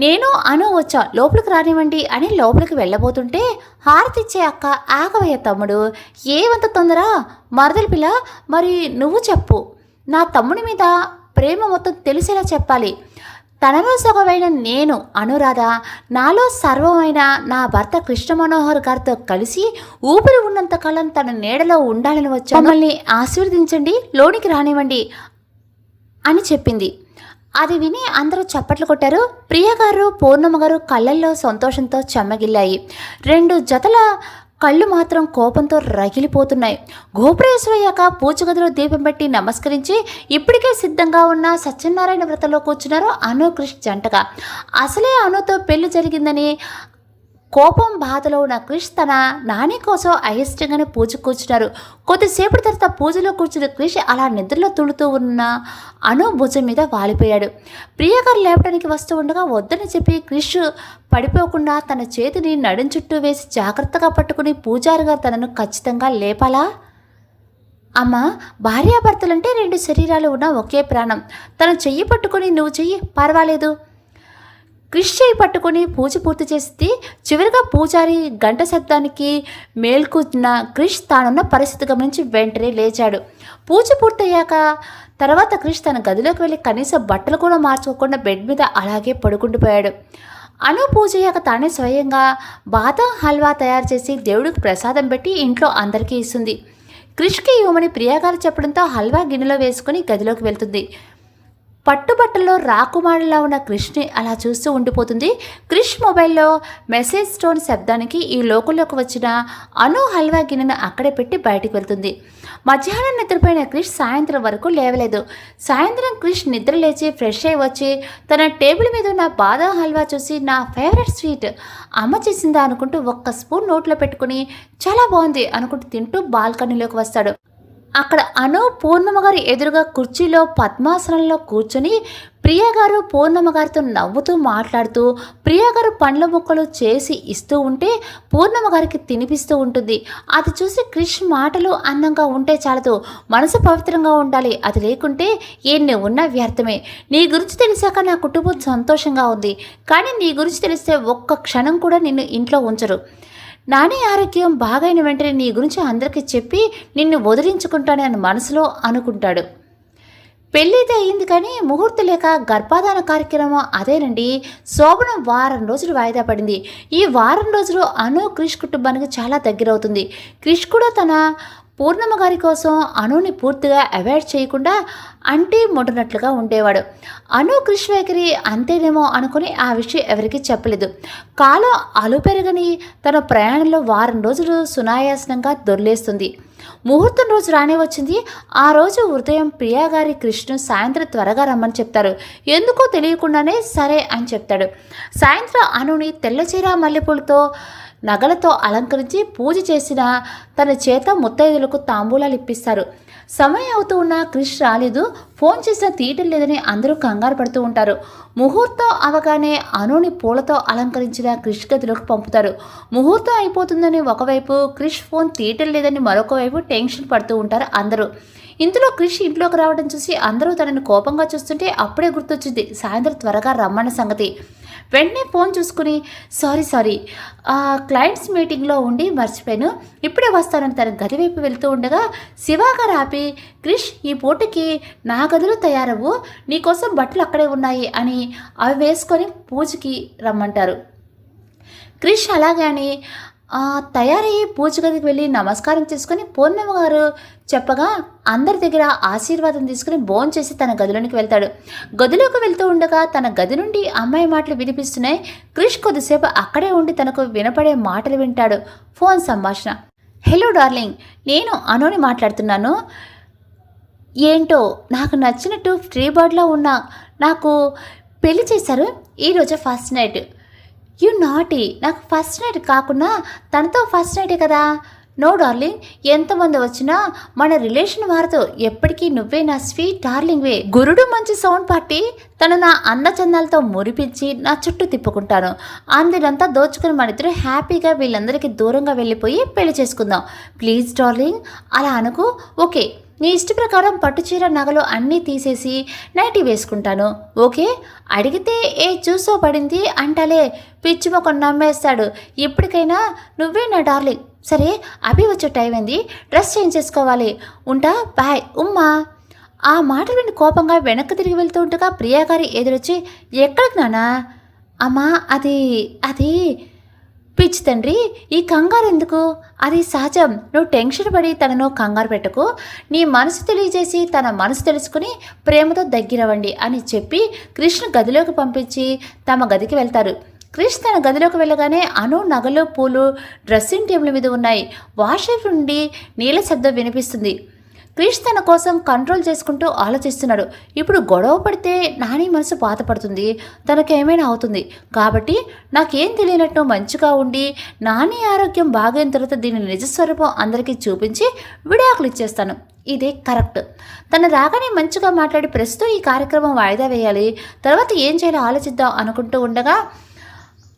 నేను అను వచ్చా, లోపలికి రానివ్వండి అని లోపలికి వెళ్ళబోతుంటే హారతిచ్చే అక్క, ఆగవయ్య తమ్ముడు, ఏమంత తొందర, మరదల పిల్ల, మరి నువ్వు చెప్పు, నా తమ్ముడి మీద ప్రేమ మొత్తం తెలిసేలా చెప్పాలి. తనలో సగమైన నేను అనురాధ, నాలో సర్వమైన నా భర్త కృష్ణ మనోహర్ గారితో కలిసి ఊపిరి ఉన్నంతకాలం తన నీడలో ఉండాలని వచ్చా, మమ్మల్ని ఆశీర్వదించండి, లోనికి రానివ్వండి అని చెప్పింది. అది విని అందరూ చప్పట్లు కొట్టారు. ప్రియగారు, పూర్ణమ్మ గారు కళ్ళల్లో సంతోషంతో చెమ్మగిల్లాయి. 2 జతల కళ్ళు మాత్రం కోపంతో రగిలిపోతున్నాయి. గోప్రవేశమయ్యాక పూజగదిలో దీపం పెట్టి నమస్కరించి ఇప్పటికే సిద్ధంగా ఉన్న సత్యనారాయణ వ్రతంలో కూర్చున్నారు అను, క్రిష్ జంటగా. అసలే అనుతో పెళ్లి జరిగిందని కోపం బాధలో ఉన్న క్రిష్ తన నాని కోసం అయిష్టంగానే పూజ కూర్చున్నారు. కొద్దిసేపటి తర్వాత పూజలో కూర్చున్న క్రిష్ అలా నిద్రలో తుడుతూ ఉన్న అను భుజం మీద వాలిపోయాడు. ప్రియగారు లేపడానికి వస్తూ ఉండగా వద్దని చెప్పి క్రిష్ పడిపోకుండా తన చేతిని నడుం చుట్టూ వేసి జాగ్రత్తగా పట్టుకుని పూజారి గారు తనను ఖచ్చితంగా లేపాలా? అమ్మ, భార్యాభర్తలంటే 2 శరీరాలు ఉన్న ఒకే ప్రాణం. తను చెయ్యి పట్టుకుని నువ్వు చెయ్యి, పర్వాలేదు. క్రిష్ చేయి పట్టుకుని పూజ పూర్తి చేసి చివరిగా పూజారి గంట శబ్దానికి మేల్కొన్న క్రిష్ తానున్న పరిస్థితి గమనించి వెంటనే లేచాడు. పూజ పూర్తయ్యాక తర్వాత క్రిష్ తన గదిలోకి వెళ్ళి కనీసం బట్టలు కూడా మార్చుకోకుండా బెడ్ మీద అలాగే పడుకుండిపోయాడు. అను పూజ అయ్యాక తానే స్వయంగా బాదం హల్వా తయారు చేసి దేవుడికి ప్రసాదం పెట్టి ఇంట్లో అందరికీ ఇస్తుంది. క్రిష్కి ఇవ్వమని ప్రియగారు చెప్పడంతో హల్వా గిన్నెలో వేసుకుని గదిలోకి వెళ్తుంది. పట్టుబట్టల్లో రాకుమారులా ఉన్న క్రిష్ని అలా చూస్తూ ఉండిపోతుంది. క్రిష్ మొబైల్లో మెసేజ్ స్టోన్ శబ్దానికి ఈ లోకంలోకి వచ్చిన అను హల్వా గిన్నెను అక్కడే పెట్టి బయటికి వెళ్తుంది. మధ్యాహ్నం నిద్రపోయిన క్రిష్ సాయంత్రం వరకు లేవలేదు. సాయంత్రం క్రిష్ నిద్ర లేచి ఫ్రెష్ అయి వచ్చి తన టేబుల్ మీద ఉన్న బాదం హల్వా చూసి నా ఫేవరెట్ స్వీట్ అమ్మ చేసిందా అనుకుంటూ ఒక్క స్పూన్ నోట్లో పెట్టుకుని చాలా బాగుంది అనుకుంటూ తింటూ బాల్కనీలోకి వస్తాడు. అక్కడ అను పూర్ణమ్మ గారి ఎదురుగా కుర్చీలో పద్మాసనంలో కూర్చొని ప్రియగారు పూర్ణమ్మ గారితో నవ్వుతూ మాట్లాడుతూ ప్రియగారు పండ్ల ముక్కలు చేసి ఇస్తూ ఉంటే పూర్ణమ్మ గారికి తినిపిస్తూ ఉంటుంది. అది చూసి క్రిష్ మాటలు అందంగా ఉంటే చాలదు, మనసు పవిత్రంగా ఉండాలి, అది లేకుంటే ఎన్ని ఉన్నా వ్యర్థమే. నీ గురించి తెలిసాక నా కుటుంబం సంతోషంగా ఉంది, కానీ నీ గురించి తెలిస్తే ఒక్క క్షణం కూడా నిన్ను ఇంట్లో ఉంచరు. నాని ఆరోగ్యం బాగైన వెంటనే నీ గురించి అందరికీ చెప్పి నిన్ను వదిలించుకుంటానని మనసులో అనుకుంటాడు. పెళ్ళైతే అయింది కానీ ముహూర్తం లేక గర్భాధాన కార్యక్రమం అదేనండి. శోభనం వారం రోజులు వాయిదా పడింది. ఈ వారం రోజులు అను క్రిష్ కుటుంబానికి చాలా దగ్గరవుతుంది. క్రిష్ కూడా తన పూర్ణమ్మ గారి కోసం అనుని పూర్తిగా అవాయిడ్ చేయకుండా అంటే ముట్టనట్లుగా ఉండేవాడు. అను క్రిష్ వైఖరి అంతేనేమో అనుకుని ఆ విషయం ఎవరికీ చెప్పలేదు. కాలం అలుపెరగని తన ప్రయాణంలో వారం రోజులు సునాయాసనంగా దొర్లేస్తుంది. ముహూర్తం రోజు రానే వచ్చింది. ఆ రోజు ఉదయం ప్రియా గారి కృష్ణ సాయంత్రం త్వరగా రమ్మని చెప్తారు. ఎందుకో తెలియకుండానే సరే అని చెప్తాడు. సాయంత్రం అనుని తెల్లచీర మల్లెపూలతో నగలతో అలంకరించి పూజ చేసిన తన చేత ముత్తైదులకు తాంబూలాలు ఇప్పిస్తారు. సమయం అవుతూ ఉన్న క్రిష్ రాలేదు. ఫోన్ చేసినా తీయటం లేదని అందరూ కంగారు పడుతూ ఉంటారు. ముహూర్తం అవగానే అనుని పూలతో అలంకరించిన క్రిష్ గదిలోకి పంపుతారు. ముహూర్తం అయిపోతుందని ఒకవైపు, క్రిష్ ఫోన్ తీయటం లేదని మరొక వైపు టెన్షన్ పడుతూ ఉంటారు అందరూ. ఇంతలో క్రిష్ ఇంట్లోకి రావడం చూసి అందరూ తనని కోపంగా చూస్తుంటే అప్పుడే గుర్తొచ్చింది సాయంత్రం త్వరగా రమ్మన్న సంగతి. వెంటనే ఫోన్ చూసుకుని సారీ క్లయింట్స్ మీటింగ్లో ఉండి మర్చిపోయాను, ఇప్పుడే వస్తానని తన గది వైపు వెళ్తూ ఉండగా శివాగారు ఆపి, క్రిష్ ఈ పూటకి నా గదిలో తయారవ్వు, నీకోసం బట్టలు అక్కడే ఉన్నాయి అని అవి వేసుకొని పూజకి రమ్మంటారు. క్రిష్ అలాగే అని తయారయ్యి పూజ గదికి వెళ్ళి నమస్కారం చేసుకుని పూర్ణిమ గారు చెప్పగా అందరి దగ్గర ఆశీర్వాదం తీసుకుని భోంచేసి తన గదిలోనికి వెళ్తాడు. గదిలోకి వెళ్తూ ఉండగా తన గది నుండి అమ్మాయి మాటలు వినిపిస్తున్నాయి. క్రిష్ కొద్దిసేపు అక్కడే ఉండి తనకు వినపడే మాటలు వింటాడు. ఫోన్ సంభాషణ. హలో డార్లింగ్, నేను అనుని మాట్లాడుతున్నాను. ఏంటో నాకు నచ్చినట్టు ఫ్రీ బర్డ్లో ఉన్న నాకు పెళ్లి చేశారు. ఈరోజు ఫస్ట్ నైట్. యు నాటీ, నాకు ఫస్ట్ నైట్ కాకుండా తనతో ఫస్ట్ నైటే కదా. నో డార్లింగ్, ఎంతమంది వచ్చినా మన రిలేషన్ మారదు. ఎప్పటికీ నువ్వే నా స్వీట్ డార్లింగ్వే. గురుడు మంచి సౌండ్ పార్టీ తను నా అందచందాలతో మురిపించి నా చుట్టూ తిప్పుకుంటాను. అందరంతా దోచుకుని మన ఇద్దరు హ్యాపీగా వీళ్ళందరికీ దూరంగా వెళ్ళిపోయి పెళ్లి చేసుకుందాం. ప్లీజ్ డార్లింగ్, అలా అనుకో. ఓకే, నీ ఇష్ట ప్రకారం పట్టుచీర నగలు అన్నీ తీసేసి నైటీ వేసుకుంటాను. ఓకే, అడిగితే ఏ చూసో పడింది అంటలే పిచ్చి మొక్క నమ్మేస్తాడు. ఇప్పటికైనా నువ్వే నా డార్లింగ్. సరే, అభి వచ్చే టైం అయింది, డ్రెస్ చేంజ్ చేసుకోవాలి. ఉంటా, బాయ్ ఉమ్మా. ఆ మాట విని కోపంగా వెనక్కి తిరిగి వెళ్తూ ఉండగా ప్రియా గారి ఎదురొచ్చి, ఎక్కడికి నానా? అమ్మా, అది అది పిచ్చి తండ్రి, ఈ కంగారు ఎందుకు? అది సహజం. నువ్వు టెన్షన్ పడి తనను కంగారు పెట్టకు. నీ మనసు తెలియజేసి తన మనసు తెలుసుకుని ప్రేమతో దగ్గరవ్వండి అని చెప్పి కృష్ణ గదిలోకి పంపించి తమ గదికి వెళ్తారు. క్రిష్ తన గదిలోకి వెళ్ళగానే అను నగలు పూలు డ్రెస్సింగ్ టేబుల్ మీద ఉన్నాయి. వాషర్ నుండి నీళ్ళ శబ్దం వినిపిస్తుంది. క్రిష్ తన కోసం కంట్రోల్ చేసుకుంటూ ఆలోచిస్తున్నాడు. ఇప్పుడు గొడవ పడితే నాని మనసు బాధపడుతుంది, తనకేమైనా అవుతుంది. కాబట్టి నాకేం తెలియనట్టు మంచిగా ఉండి నాని ఆరోగ్యం బాగైన తర్వాత దీని నిజస్వరూపం అందరికీ చూపించి విడాకులు ఇచ్చేస్తాను. ఇదే కరెక్ట్. తను రాగానే మంచిగా మాట్లాడి ప్రస్తుతం ఈ కార్యక్రమం వాయిదా వేయాలి, తర్వాత ఏం చేయాలో ఆలోచిద్దాం అనుకుంటూ ఉండగా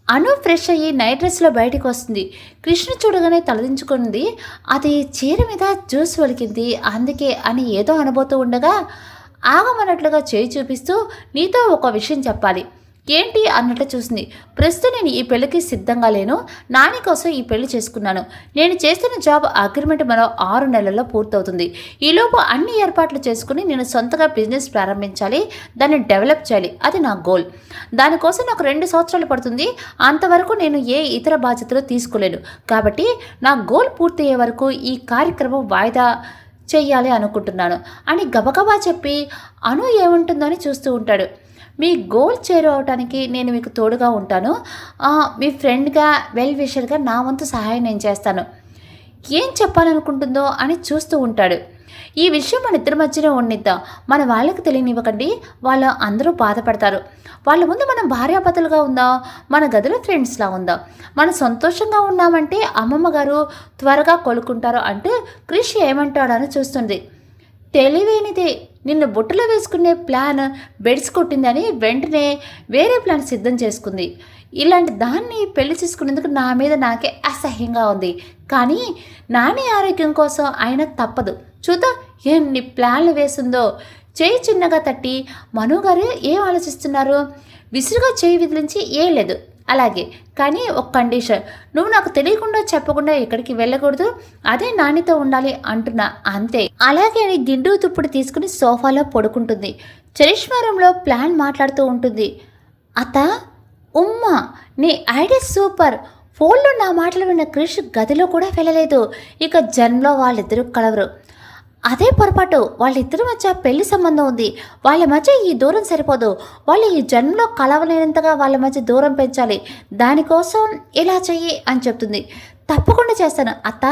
అను ఫ్రెష్ అయ్యి నైట్ డ్రెస్లో బయటికి వస్తుంది. కృష్ణ చూడగానే తలదించుకుంది. అది చీర మీద జ్యూస్ ఒలికింది అందుకే అని ఏదో అనబోతూ ఉండగా ఆగమన్నట్లుగా చేయి చూపిస్తూ, నీతో ఒక విషయం చెప్పాలి. ఏంటి అన్నట్లు చూసింది. ప్రస్తుతం నేను ఈ పెళ్లికి సిద్ధంగా లేను. నాని కోసం ఈ పెళ్లి చేసుకున్నాను. నేను చేస్తున్న జాబ్ అగ్రిమెంట్ మరో 6 నెలల్లో పూర్తవుతుంది. ఈలోపు అన్ని ఏర్పాట్లు చేసుకుని నేను సొంతగా బిజినెస్ ప్రారంభించాలి, దాన్ని డెవలప్ చేయాలి. అది నా గోల్. దానికోసం నాకు 2 సంవత్సరాలు పడుతుంది. అంతవరకు నేను ఏ ఇతర బాధ్యతలు తీసుకోలేను. కాబట్టి నా గోల్ పూర్తయ్యే వరకు ఈ కార్యక్రమం వాయిదా చెయ్యాలి అనుకుంటున్నాను అని గబగబా చెప్పి అను ఏముంటుందో అని చూస్తూ ఉంటాడు. మీ గోల్ చేరువవటానికి నేను మీకు తోడుగా ఉంటాను. మీ ఫ్రెండ్గా వెల్ విషర్గా నా వంతు సహాయం నేను చేస్తాను. ఏం చెప్పాలనుకుంటుందో అని చూస్తూ ఉంటాడు. ఈ విషయం మన ఇద్దరి మధ్యనే ఉండిద్దాం, మన వాళ్ళకి తెలియనివ్వకండి, వాళ్ళు అందరూ బాధపడతారు. వాళ్ళ ముందు మనం భార్యాభర్తలుగా ఉందాం, మన గదిలో ఫ్రెండ్స్లా ఉందాం. మనం సంతోషంగా ఉన్నామంటే అమ్మమ్మ గారు త్వరగా కోలుకుంటారు అంటూ క్రిష్ ఏమంటాడని చూస్తుంది. తెలివైనదే, నిన్ను బుట్టలో వేసుకునే ప్లాన్ బెడ్స్ కొట్టిందని వెంటనే వేరే ప్లాన్ సిద్ధం చేసుకుంది. ఇలాంటి దాన్ని పెళ్లి చేసుకునేందుకు నా మీద నాకే అసహ్యంగా ఉంది. కానీ నాని ఆరోగ్యం కోసం ఆయన తప్పదు. చూద్దాం ఎన్ని ప్లాన్లు వేసిందో. చేయి చిన్నగా తట్టి, మను గారు ఏం ఆలోచిస్తున్నారు? విసురుగా చేయి విదిలించి, ఏం లేదు. అలాగే, కానీ ఒక కండిషన్, నువ్వు నాకు తెలియకుండా చెప్పకుండా ఎక్కడికి వెళ్ళకూడదు, అదే నానితో ఉండాలి అంటున్నా, అంతే. అలాగే అని దిండు తుప్పుడు తీసుకుని సోఫాలో పడుకుంటుంది. చరిష్మా రూమ్లో ప్లాన్ మాట్లాడుతూ ఉంటుంది. అత్త, ఉమ్మ, నీ ఐడియా సూపర్. ఫోన్లో నా మాటలు విన్న క్రిష్ గదిలో కూడా వెళ్ళలేదు. ఇక జన్మలో వాళ్ళిద్దరూ కలవరు. అదే పొరపాటు. వాళ్ళిద్దరి మధ్య పెళ్లి సంబంధం ఉంది. వాళ్ళ మధ్య ఈ దూరం సరిపోదు. వాళ్ళు ఈ జన్మలో కలవలేనంతగా వాళ్ళ మధ్య దూరం పెంచాలి. దానికోసం ఇలా చెయ్యి అని చెప్తుంది. తప్పకుండా చేస్తాను అత్త.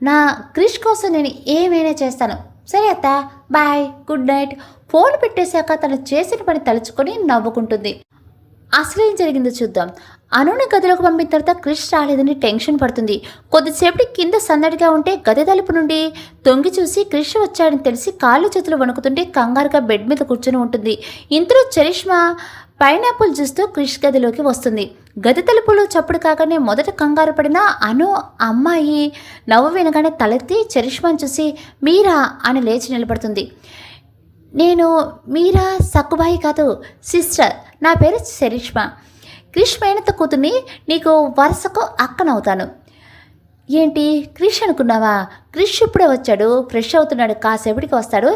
నా క్రిష్ కోసం నేను ఏమైనా చేస్తాను. సరే అత్త, బాయ్, గుడ్ నైట్. ఫోన్ పెట్టేశాక తను చేసిన పని తలుచుకొని నవ్వుకుంటుంది. అసలేం జరిగిందో చూద్దాం. అనుని గదిలోకి పంపిన తర్వాత క్రిష్ రాలేదని టెన్షన్ పడుతుంది. కొద్దిసేపటి కింద సందడిగా ఉంటే గది తలుపు నుండి తొంగి చూసి క్రిష్ వచ్చాడని తెలిసి కాళ్ళు చేతులు వణుకుతుంటే కంగారుగా బెడ్ మీద కూర్చొని ఉంటుంది. ఇంతలో చరిష్మా పైనాపిల్ చూస్తూ క్రిష్ గదిలోకి వస్తుంది. గది తలుపులు చప్పుడు కాగానే మొదట కంగారు పడిన అను అమ్మాయి నవ్వు వినగానే తలెత్తి చరిష్మాని చూసి, మీరా అని లేచి నిలబడుతుంది. నేను మీరా సక్కుబాయి కాదు, సిస్టర్. నా పేరు చరిష్మా. క్రిష్ మేనత్త కూతుర్ని, నీకు వరుసకు అక్కనవుతాను. ఏంటి క్రిష్ అనుకున్నావా? క్రిష్ ఇప్పుడే వచ్చాడు, ఫ్రెష్ అవుతున్నాడు, కాసేపటికి వస్తాడు.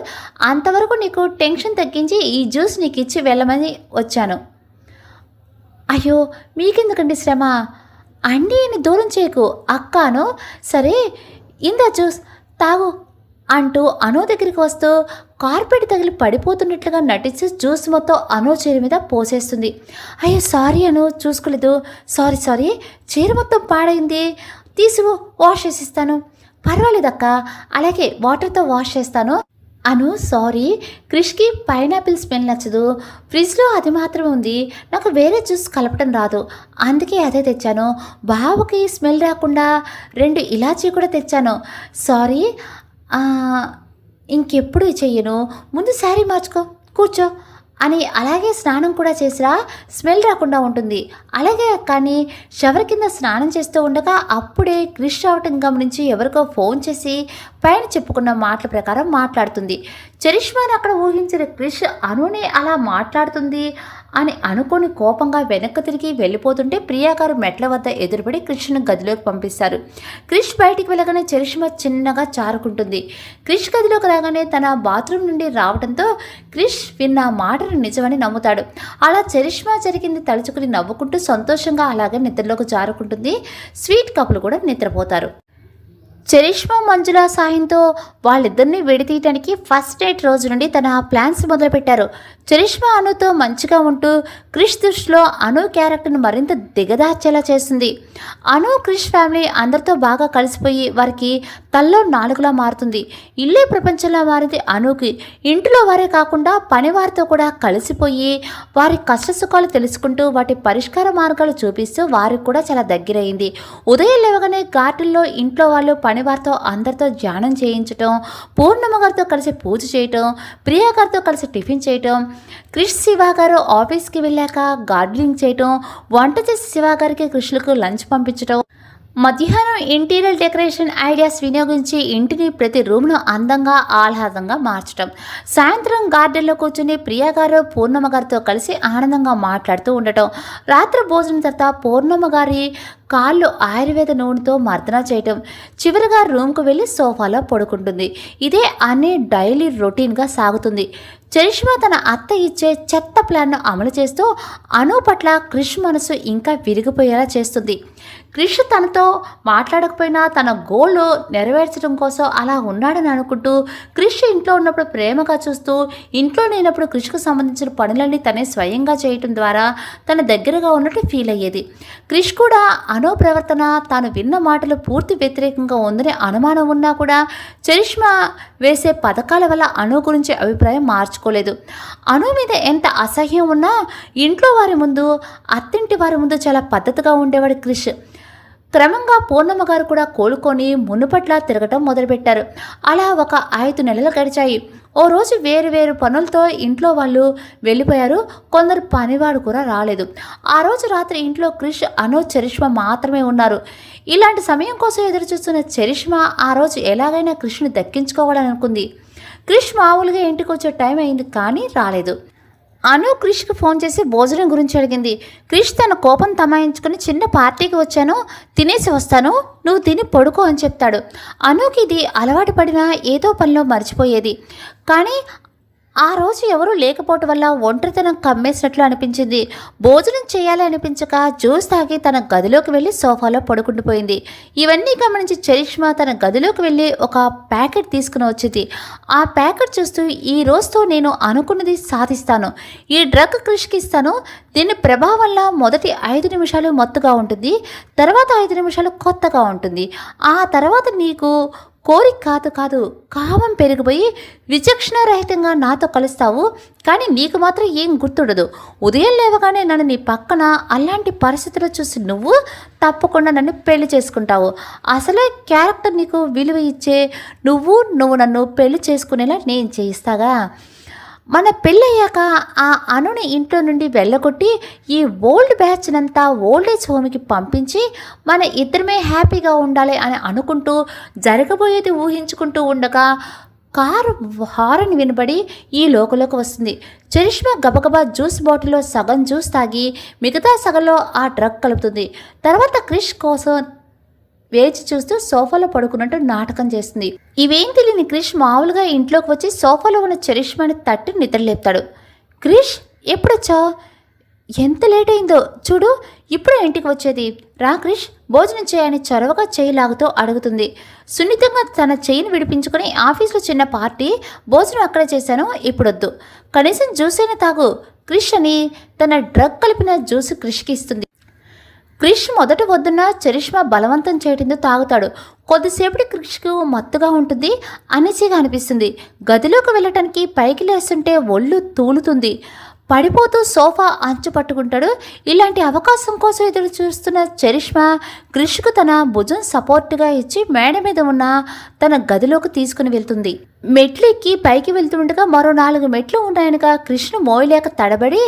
అంతవరకు నీకు టెన్షన్ తగ్గించి ఈ జ్యూస్ నీకు ఇచ్చి వెళ్ళమని వచ్చాను. అయ్యో, మీకెందుకండి శ్రమ? అండి అని దూరం చేయకు అక్కాను. సరే ఇందా జ్యూస్ తాగు అంటూ అను దగ్గరికి వస్తూ కార్పెట్ తగిలి పడిపోతున్నట్లుగా నటించి జ్యూస్ మొత్తం అను చీర మీద పోసేస్తుంది. అయ్యో సారీ అను, చూసుకోలేదు, సారీ చీర మొత్తం పాడైంది, తీసుకో వాష్ చేసిస్తాను. పర్వాలేదక్క, అలాగే వాటర్తో వాష్ చేస్తాను అను. సారీ, క్రిష్కి పైనాపిల్ స్మెల్ నచ్చదు, ఫ్రిడ్జ్లో అది మాత్రమే ఉంది, నాకు వేరే జ్యూస్ కలపడం రాదు, అందుకే అదే తెచ్చాను. బాబుకి స్మెల్ రాకుండా 2 ఇలాచీ కూడా తెచ్చాను. సారీ, ఇంకెప్పుడు చెయ్యను, ముందు శారీ మార్చుకో, కూర్చో అని. అలాగే స్నానం కూడా చేసిరా, స్మెల్ రాకుండా ఉంటుంది. అలాగే కానీ షవర్ కింద స్నానం చేస్తూ ఉండగా అప్పుడే క్రిష్ రావటం గమనించి ఎవరికో ఫోన్ చేసి పైన చెప్పుకున్న మాటల ప్రకారం మాట్లాడుతుంది. చరిష్మాని అక్కడ ఊహించిన క్రిష్ అనునే అలా మాట్లాడుతుంది అని అనుకొని కోపంగా వెనక్కి తిరిగి వెళ్ళిపోతుంటే ప్రియా గారు మెట్ల వద్ద ఎదురుపడి క్రిష్ను గదిలోకి పంపిస్తారు. క్రిష్ బయటికి వెళ్ళగానే చరిష్మా చిన్నగా చారుకుంటుంది. క్రిష్ గదిలోకి రాగానే తన బాత్రూమ్ నుండి రావడంతో క్రిష్ విన్న మాటను నిజమని నమ్ముతాడు. అలా చరిష్మా జరిగింది తలుచుకుని నవ్వుకుంటూ సంతోషంగా అలాగే నిద్రలోకి జారుకుంటుంది. స్వీట్ కపులు కూడా నిద్రపోతారు. చరిష్మా మంజుల సాయంతో వాళ్ళిద్దరిని విడతీయటానికి ఫస్ట్ నైట్ రోజు నుండి తన ప్లాన్స్ మొదలుపెట్టారు. చరిష్మా అనుతో మంచిగా ఉంటూ క్రిష్ దృష్టిలో అను క్యారెక్టర్ను మరింత దిగదార్చేలా చేస్తుంది. అను క్రిష్ ఫ్యామిలీ అందరితో బాగా కలిసిపోయి వారికి తల్లో నాలుగులా మారుతుంది. ఇల్లే ప్రపంచంలో మారింది అనుకి. ఇంటిలో వారే కాకుండా పనివారితో కూడా కలిసిపోయి వారి కష్టసుఖాలు తెలుసుకుంటూ వాటి పరిష్కార మార్గాలు చూపిస్తూ వారికి కూడా చాలా దగ్గరైంది. ఉదయం లేవగానే గార్డెన్లో ఇంట్లో వాళ్ళు పనివారితో అందరితో ధ్యానం చేయించటం, పూర్ణమ్మ గారితో కలిసి పూజ చేయటం, ప్రియా గారితో కలిసి టిఫిన్ చేయటం, క్రిష్ శివ గారు ఆఫీస్కి వెళ్ళాక గార్డెనింగ్ చేయటం, వంట చేసి శివ గారికి క్రిష్లకు లంచ్ పంపించటం, మధ్యాహ్నం ఇంటీరియర్ డెకరేషన్ ఐడియాస్ వినియోగించి ఇంటిని ప్రతి రూమ్ను అందంగా ఆహ్లాదంగా మార్చడం, సాయంత్రం గార్డెన్లో కూర్చుని ప్రియా గారు పూర్ణమ్మ గారితో కలిసి ఆనందంగా మాట్లాడుతూ ఉండటం, రాత్రి భోజనం తర్వాత పూర్ణమ్మ గారి కాళ్ళు ఆయుర్వేద నూనెతో మర్దన చేయటం, చివరిగా రూమ్కు వెళ్ళి సోఫాలో పడుకుంటుంది. ఇదే అన్ని డైలీ రొటీన్గా సాగుతుంది. చరిష్మా తన అత్త ఇచ్చే చెత్త ప్లాన్ను అమలు చేస్తూ అను పట్ల క్రిష్ మనసు ఇంకా విరిగిపోయేలా చేస్తుంది. క్రిష్ తనతో మాట్లాడకపోయినా తన గోల్ నెరవేర్చడం కోసం అలా ఉన్నాడని అనుకుంటూ క్రిష్ ఇంట్లో ఉన్నప్పుడు ప్రేమగా చూస్తూ ఇంట్లో లేనప్పుడు క్రిష్కు సంబంధించిన పనులన్నీ తనే స్వయంగా చేయటం ద్వారా తన దగ్గరగా ఉన్నట్టు ఫీల్ అయ్యేది. క్రిష్ కూడా అను ప్రవర్తన తాను విన్న మాటలు పూర్తి వ్యతిరేకంగా ఉందని అనుమానం ఉన్నా కూడా చరిష్మా వేసే పథకాల వల్ల అను గురించి అభిప్రాయం మార్చుకోలేదు. అను మీద ఎంత అసహ్యం ఉన్నా ఇంట్లో వారి ముందు, అత్తింటి వారి ముందు చాలా పద్ధతిగా ఉండేవాడు క్రిష్. క్రమంగా పూర్ణమ్మ గారు కూడా కోలుకొని మునుపట్లా తిరగటం మొదలుపెట్టారు. అలా ఒక 5 నెలలు గడిచాయి. ఓ రోజు వేరు పనులతో ఇంట్లో వాళ్ళు వెళ్ళిపోయారు. కొందరు పనివాడు కూడా రాలేదు. ఆ రోజు రాత్రి ఇంట్లో క్రిష్, అను, చరిష్మా మాత్రమే ఉన్నారు. ఇలాంటి సమయం కోసం ఎదురు చూస్తున్న చరిష్మా ఆ రోజు ఎలాగైనా క్రిష్ను దక్కించుకోవాలని అనుకుంది. క్రిష్ మామూలుగా ఇంటికి వచ్చే టైం అయింది కానీ రాలేదు. అను క్రిష్కి ఫోన్ చేసి భోజనం గురించి అడిగింది. క్రిష్ తన కోపం తమాయించుకుని చిన్న పార్టీకి వచ్చాను, తినేసి వస్తాను, నువ్వు తిని పడుకో అని చెప్తాడు. అనుకి ఇది అలవాటు పడినా ఏదో పనిలో మర్చిపోయేది. కానీ ఆ రోజు ఎవరూ లేకపోవటం వల్ల ఒంటరితనం కమ్మేసినట్లు అనిపించింది. భోజనం చేయాలి అనిపించక జ్యూస్ తాగి తన గదిలోకి వెళ్ళి సోఫాలో పడుకుండిపోయింది. ఇవన్నీ గమనించి చరిష్మా తన గదిలోకి వెళ్ళి ఒక ప్యాకెట్ తీసుకుని వచ్చింది. ఆ ప్యాకెట్ చూస్తూ ఈ రోజుతో నేను అనుకున్నది సాధిస్తాను, ఈ డ్రగ్ క్రిష్కి ఇస్తాను, దీని ప్రభావంలో మొదటి 5 నిమిషాలు మత్తుగా ఉంటుంది, తర్వాత 5 నిమిషాలు కొత్తగా ఉంటుంది, ఆ తర్వాత నీకు కోరిక కాదు కామం పెరిగిపోయి విచక్షణారహితంగా నాతో కలుస్తావు, కానీ నీకు మాత్రం ఏం గుర్తుండదు. ఉదయం లేవగానే నన్ను నీ పక్కన అలాంటి పరిస్థితులు చూసి నువ్వు తప్పకుండా నన్ను పెళ్లి చేసుకుంటావు. అసలే క్యారెక్టర్ నీకు విలువ ఇచ్చే నువ్వు నన్ను పెళ్లి చేసుకునేలా నేను చేయిస్తాగా. మన పెళ్ళయ్యాక ఆ అనుని ఇంట్లో నుండి వెళ్ళగొట్టి ఈ ఓల్డ్ బ్యాచ్నంతా ఓల్డేజ్ హోమ్కి పంపించి మన ఇద్దరమే హ్యాపీగా ఉండాలి అని అనుకుంటూ జరగబోయేది ఊహించుకుంటూ ఉండగా కారు హారన్ వినబడి ఈ లోకంలోకి వస్తుంది. చరిష్మా గబగబా జ్యూస్ బాటిల్లో సగం జ్యూస్ తాగి మిగతా సగంలో ఆ డ్రగ్ కలుపుతుంది. తర్వాత క్రిష్ కోసం వేచి చూస్తూ సోఫాలో పడుకున్నట్టు నాటకం చేస్తుంది. ఇవేం తెలియని క్రిష్ మామూలుగా ఇంట్లోకి వచ్చి సోఫాలో ఉన్న చరిష్మాని తట్టి నిద్రలేపుతాడు. క్రిష్ ఎప్పుడొచ్చావు? ఎంత లేట్ అయిందో చూడు, ఇప్పుడు ఇంటికి వచ్చేది, రా క్రిష్ భోజనం చేయని చొరవగా చేయి లాగుతూ అడుగుతుంది. సున్నితంగా తన చేయిని విడిపించుకుని, ఆఫీస్లో చిన్న పార్టీ, భోజనం అక్కడే చేశాను, ఇప్పుడొద్దు, కనీసం జ్యూస్ అయినా తాగు క్రిష్ అని తన డ్రగ్ కలిపిన జ్యూస్ క్రిష్కి ఇస్తుంది. క్రిష్ మొదట వద్దున్న చరిష్మా బలవంతం చేయడంతో తాగుతాడు. కొద్దిసేపటి క్రిష్కు మత్తుగా ఉంటుంది, అనిసిగా అనిపిస్తుంది. గదిలోకి వెళ్ళటానికి పైకి లేస్తుంటే ఒళ్ళు తూలుతుంది. పడిపోతూ సోఫా అంచు పట్టుకుంటాడు. ఇలాంటి అవకాశం కోసం ఎదురు చూస్తున్న చరిష్మా క్రిష్కు తన భుజం సపోర్ట్గా ఇచ్చి మేడ మీద ఉన్న తన గదిలోకి తీసుకుని వెళ్తుంది. మెట్లు ఎక్కి పైకి వెళ్తుండగా మరో 4 మెట్లు ఉన్నాయనగా కృష్ణ మోయలేక తడబడి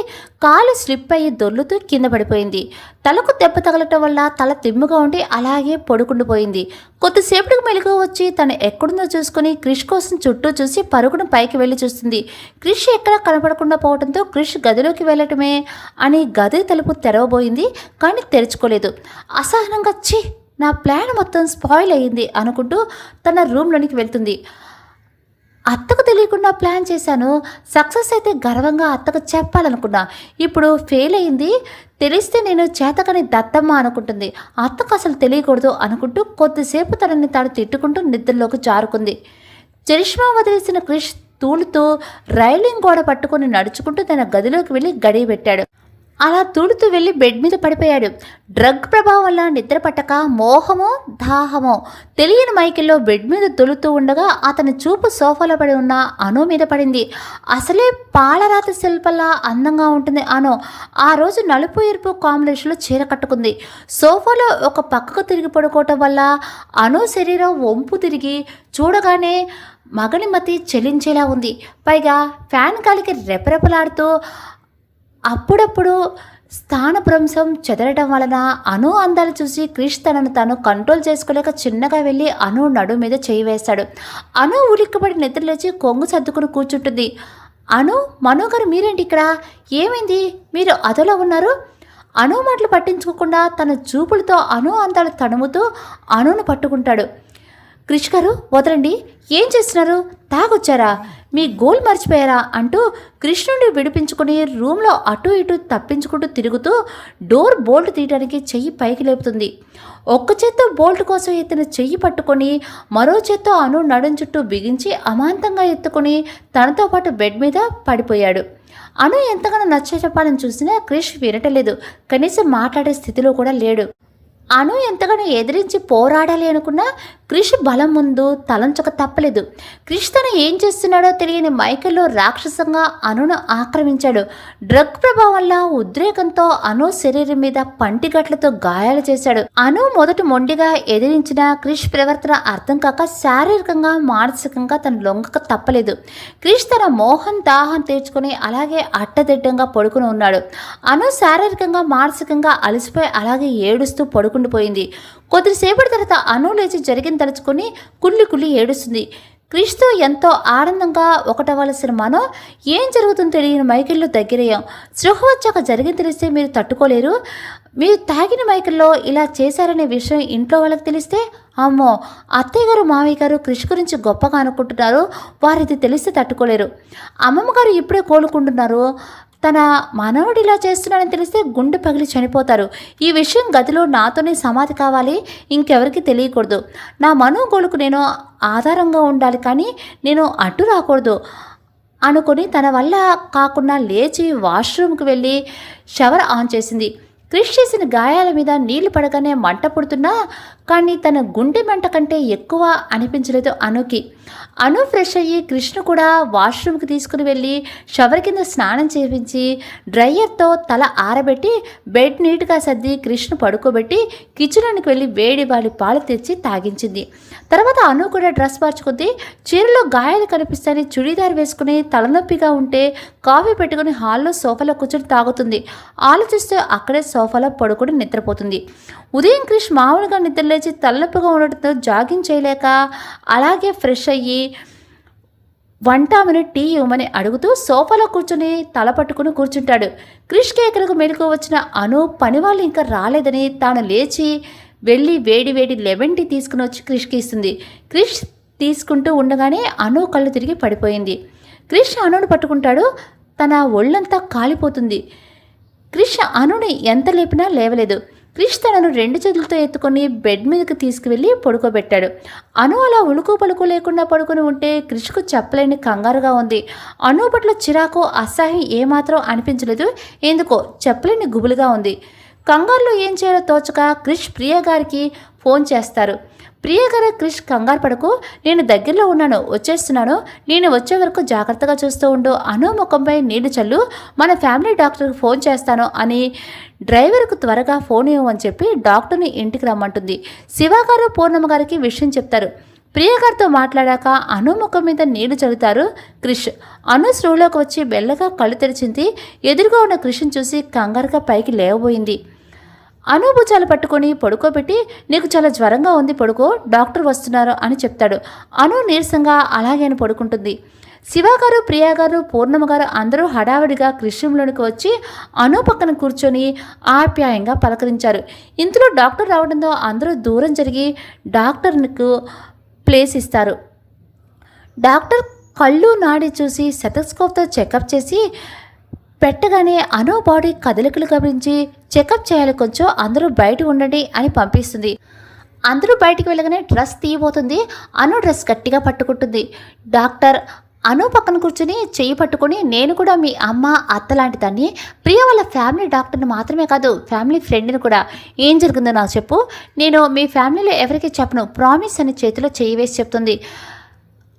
కాలు స్లిప్ అయ్యి దొర్లుతూ కింద పడిపోయింది. తలకు దెబ్బ తగలటం వల్ల తల తిమ్ముగా ఉండి అలాగే పడుకుండిపోయింది. కొద్దిసేపటికి మెలుగు వచ్చి తను ఎక్కడుందో చూసుకుని క్రిష్ కోసం చుట్టూ చూసి పరుగును పైకి వెళ్ళి చూస్తుంది. క్రిష్ ఎక్కడా కనపడకుండా పోవడంతో క్రిష్ గదిలోకి వెళ్ళటమే అని గది తలుపు తెరవబోయింది, కానీ తెరుచుకోలేదు. అసహనంగా నా ప్లాన్ మొత్తం స్పాయిల్ అయ్యింది అనుకుంటూ తన రూమ్లోనికి వెళ్తుంది. అత్తకు తెలియకుండా ప్లాన్ చేశాను, సక్సెస్ అయితే గర్వంగా అత్తకు చెప్పాలనుకున్నా, ఇప్పుడు ఫెయిల్ అయింది, తెలిస్తే నేను చేతకని దత్తమ్మ అనుకుంటుంది, అత్తకు అసలు తెలియకూడదు అనుకుంటూ కొద్దిసేపు తనని తాను తిట్టుకుంటూ నిద్రలోకి జారుకుంది. చరిష్మా వదిలేసిన క్రిష్ తూలుతూ రైలింగ్ గోడ పట్టుకుని నడుచుకుంటూ తన గదిలోకి వెళ్ళి గడియ పెట్టాడు. అలా తూలుతూ వెళ్ళి బెడ్ మీద పడిపోయాడు. డ్రగ్ ప్రభావం వల్ల నిద్ర పట్టక మోహమో దాహమో తెలియని మైకిల్లో బెడ్ మీద తొలుతూ ఉండగా అతని చూపు సోఫాలో పడి ఉన్న అను మీద పడింది. అసలే పాలరాతి శిల్పంలా అందంగా ఉంటుంది అను. ఆ రోజు నలుపు ఎరుపు కాంబినేషన్లో చీర కట్టుకుంది. సోఫాలో ఒక పక్కకు తిరిగి పడుకోవటం వల్ల అను శరీరం వంపు తిరిగి చూడగానే మగని మతి చెలించేలా ఉంది. పైగా ఫ్యాన్ గాలికి రెపరెపలాడుతూ అప్పుడప్పుడు స్థానభ్రంశం చెదరటం వలన అను అందాలు చూసి క్రిష్ తనను తాను కంట్రోల్ చేసుకోలేక చిన్నగా వెళ్ళి అను నడు మీద చేయి వేశాడు. అను ఉలిక్కబడి నిద్రలేచి కొంగు సర్దుకుని కూర్చుంటుంది. అను, మనో గారు మీరేంటి ఇక్కడ, ఏమైంది, మీరు అదోలా ఉన్నారు? అను మాటలు పట్టించుకోకుండా తన చూపులతో అను అందాలు తడుముతూ అనును పట్టుకుంటాడు. క్రిష్ గారు వదలండి, ఏం చేస్తున్నారు, తాగొచ్చారా, మీ గోల్ మర్చిపోయారా అంటూ క్రిష్ నుండి విడిపించుకుని రూమ్లో అటు ఇటు తప్పించుకుంటూ తిరుగుతూ డోర్ బోల్ట్ తీయడానికి చెయ్యి పైకి లేపుతుంది. ఒక్క చేత్తో బోల్ట్ కోసం ఎత్తిన చెయ్యి పట్టుకొని మరో చేత్తో అను నడుం చుట్టూ బిగించి అమాంతంగా ఎత్తుకొని తనతో పాటు బెడ్ మీద పడిపోయాడు. అను ఎంతగానో నచ్చ చెప్పాలని చూసినా క్రిష్ వినటలేదు, కనీసం మాట్లాడే స్థితిలో కూడా లేడు. అను ఎంతగానో ఎదిరించి పోరాడాలి అనుకున్నా క్రిష్ బలం ముందు తలంచక తప్పలేదు. క్రిష్ తను ఏం చేస్తున్నాడో తెలియని మైకల్లో రాక్షసంగా అనును ఆక్రమించాడు. డ్రగ్ ప్రభావం వల్ల ఉద్రేకంతో అను శరీరం మీద పంటిగట్లతో గాయాలు చేశాడు. అను మొదట మొండిగా ఎదిరించిన క్రిష్ ప్రవర్తన అర్థం కాక శారీరకంగా మానసికంగా తను లొంగక తప్పలేదు. క్రిష్ తన మోహన్ దాహం తీర్చుకుని అలాగే అట్టదిడ్డంగా పడుకుని ఉన్నాడు. అను శారీరకంగా మానసికంగా అలసిపోయి అలాగే ఏడుస్తూ పడుకుండిపోయింది. కొద్దిసేపటి తర్వాత అను లేచి జరిగిన తలుచుకొని కుళ్ళి కుళ్ళి ఏడుస్తుంది. క్రిష్తో ఎంతో ఆనందంగా ఒకటవలసిన మనం ఏం జరుగుతుందో తెలియని మైకిల్లో దగ్గరయ్యాం. స్పృహ వచ్చాక జరిగింది తెలిస్తే మీరు తట్టుకోలేరు. మీరు తాగిన మైకిల్లో ఇలా చేశారనే విషయం ఇంట్లో వాళ్ళకి తెలిస్తే, అమ్మో, అత్తయ్య గారు మావయ్య గారు క్రిష్ గురించి గొప్పగా అనుకుంటున్నారు, వారిది తెలిస్తే తట్టుకోలేరు. అమ్మమ్మ గారు ఇప్పుడే కోలుకుంటున్నారు, తన మనవడు ఇలా చేస్తున్నాడని తెలిస్తే గుండె పగిలి చనిపోతారు. ఈ విషయం గదిలో నాతోనే సమాధి కావాలి, ఇంకెవరికి తెలియకూడదు. నా మనోగోలుకు నేను ఆధారంగా ఉండాలి, కానీ నేను అడ్డు రాకూడదు అనుకుని తన వల్ల కాకుండా లేచి వాష్రూమ్కి వెళ్ళి షవర్ ఆన్ చేసింది. క్రిష్ చేసిన గాయాల మీద నీళ్లు పడగానే మంట పుడుతున్నా కానీ తన గుండె మంట కంటే ఎక్కువ అనిపించలేదు అనుకి. అను ఫ్రెష్ అయ్యి క్రిష్ను కూడా వాష్రూమ్కి తీసుకుని వెళ్ళి షవర్ కింద స్నానం చేయించి డ్రైయర్తో తల ఆరబెట్టి బెడ్ నీట్గా సర్ది క్రిష్ను పడుకోబెట్టి కిచెన్కి వెళ్ళి వేడి పాలు తెచ్చి తాగించింది. తర్వాత అను కూడా డ్రెస్ మార్చుకుంది. చీరలో గాయాలు కనిపిస్తాయని చుడీదార్ వేసుకుని తలనొప్పిగా ఉంటే కాఫీ పెట్టుకుని హాల్లో సోఫాలో కూర్చొని తాగుతుంది. ఆలోచిస్తూ అక్కడే సోఫాలో పడుకుని నిద్రపోతుంది. ఉదయం క్రిష్ మామూలుగా నిద్రలేచి తలనొప్పిగా ఉండటంతో జాగింగ్ చేయలేక అలాగే ఫ్రెష్ అయ్యి వంటామని టీ ఇవ్వమని అడుగుతూ సోఫాలో కూర్చుని తల పట్టుకుని కూర్చుంటాడు. క్రిష్ కేకలకు మెలకు వచ్చిన అను పనివాళ్ళు ఇంకా రాలేదని తాను లేచి వెళ్ళి వేడి వేడి లెమన్ టీ తీసుకుని వచ్చి క్రిష్కి ఇస్తుంది. క్రిష్ తీసుకుంటూ ఉండగానే అను కళ్ళు తిరిగి పడిపోయింది. క్రిష్ అనుని పట్టుకుంటాడు. తన ఒళ్ళంతా కాలిపోతుంది. క్రిష్ అనుని ఎంత లేపినా లేవలేదు. క్రిష్ తనను 2 చేతులతో ఎత్తుకొని బెడ్ మీదకి తీసుకువెళ్ళి పడుకోబెట్టాడు. అను అలా ఉలుకు పలుకు లేకుండా పడుకొని ఉంటే క్రిష్కు చెప్పలేని కంగారుగా ఉంది. అను పట్ల చిరాకు, అసహ్యం ఏమాత్రం అనిపించలేదు. ఎందుకో చెప్పలేని గుబులుగా ఉంది. కంగారులో ఏం చేయాలో తోచక క్రిష్ ప్రియ గారికి ఫోన్ చేస్తారు. ప్రియ గారు, క్రిష్ కంగారు పడకు, నేను దగ్గరలో ఉన్నాను, వచ్చేస్తున్నాను, నేను వచ్చే వరకు జాగ్రత్తగా చూస్తూ ఉండు, అను ముఖంపై నీళ్లు చల్లు, మన ఫ్యామిలీ డాక్టర్కి ఫోన్ చేస్తాను అని డ్రైవర్కు త్వరగా ఫోన్ ఇవ్వమని చెప్పి డాక్టర్ని ఇంటికి రమ్మంటుంది. శివ గారు పూర్ణమ్మ గారికి విషయం చెప్తారు. ప్రియ గారితో మాట్లాడాక అను ముఖం మీద నీళ్లు చల్లుతారు క్రిష్. అను స్పృహలోకి వచ్చి మెల్లగా కళ్ళు తెరిచింది. ఎదురుగా ఉన్న క్రిష్ని చూసి కంగారుగా పైకి లేవబోయింది. అను భుజాలు పట్టుకొని పడుకోబెట్టి, నీకు చాలా జ్వరంగా ఉంది, పడుకో, డాక్టర్ వస్తున్నారు అని చెప్తాడు. అను నీరసంగా అలాగే అని పడుకుంటుంది. శివగారు, ప్రియగారు, పూర్ణమ్మ గారు అందరూ హడావిడిగా కృష్ణంలోనికి వచ్చి అను పక్కన కూర్చొని ఆప్యాయంగా పలకరించారు. ఇంతలో డాక్టర్ రావడంతో అందరూ దూరం జరిగి డాక్టర్కు ప్లేస్ ఇస్తారు. డాక్టర్ కళ్ళు నాడి చూసి సెటస్కోప్తో చెకప్ చేసి పెట్టగానే అను బాడీ కదలికలు గమనించి చెకప్ చేయాలి, కొంచెం అందరూ బయట ఉండండి అని పంపిస్తుంది. అందరూ బయటికి వెళ్ళగానే డ్రెస్ తీయబోతుంది. అను డ్రెస్ గట్టిగా పట్టుకుంటుంది. డాక్టర్ అను పక్కన కూర్చొని చెయ్యి పట్టుకొని, నేను కూడా మీ అమ్మ అత్త లాంటి దాన్ని, ప్రియ వాళ్ళ ఫ్యామిలీ డాక్టర్ని మాత్రమే కాదు ఫ్యామిలీ ఫ్రెండ్ని కూడా, ఏం జరిగిందో నాకు చెప్పు, నేను మీ ఫ్యామిలీలో ఎవరికి చెప్పను, ప్రామిస్ అని చేతిలో చెయ్యి వేసి చెప్తుంది.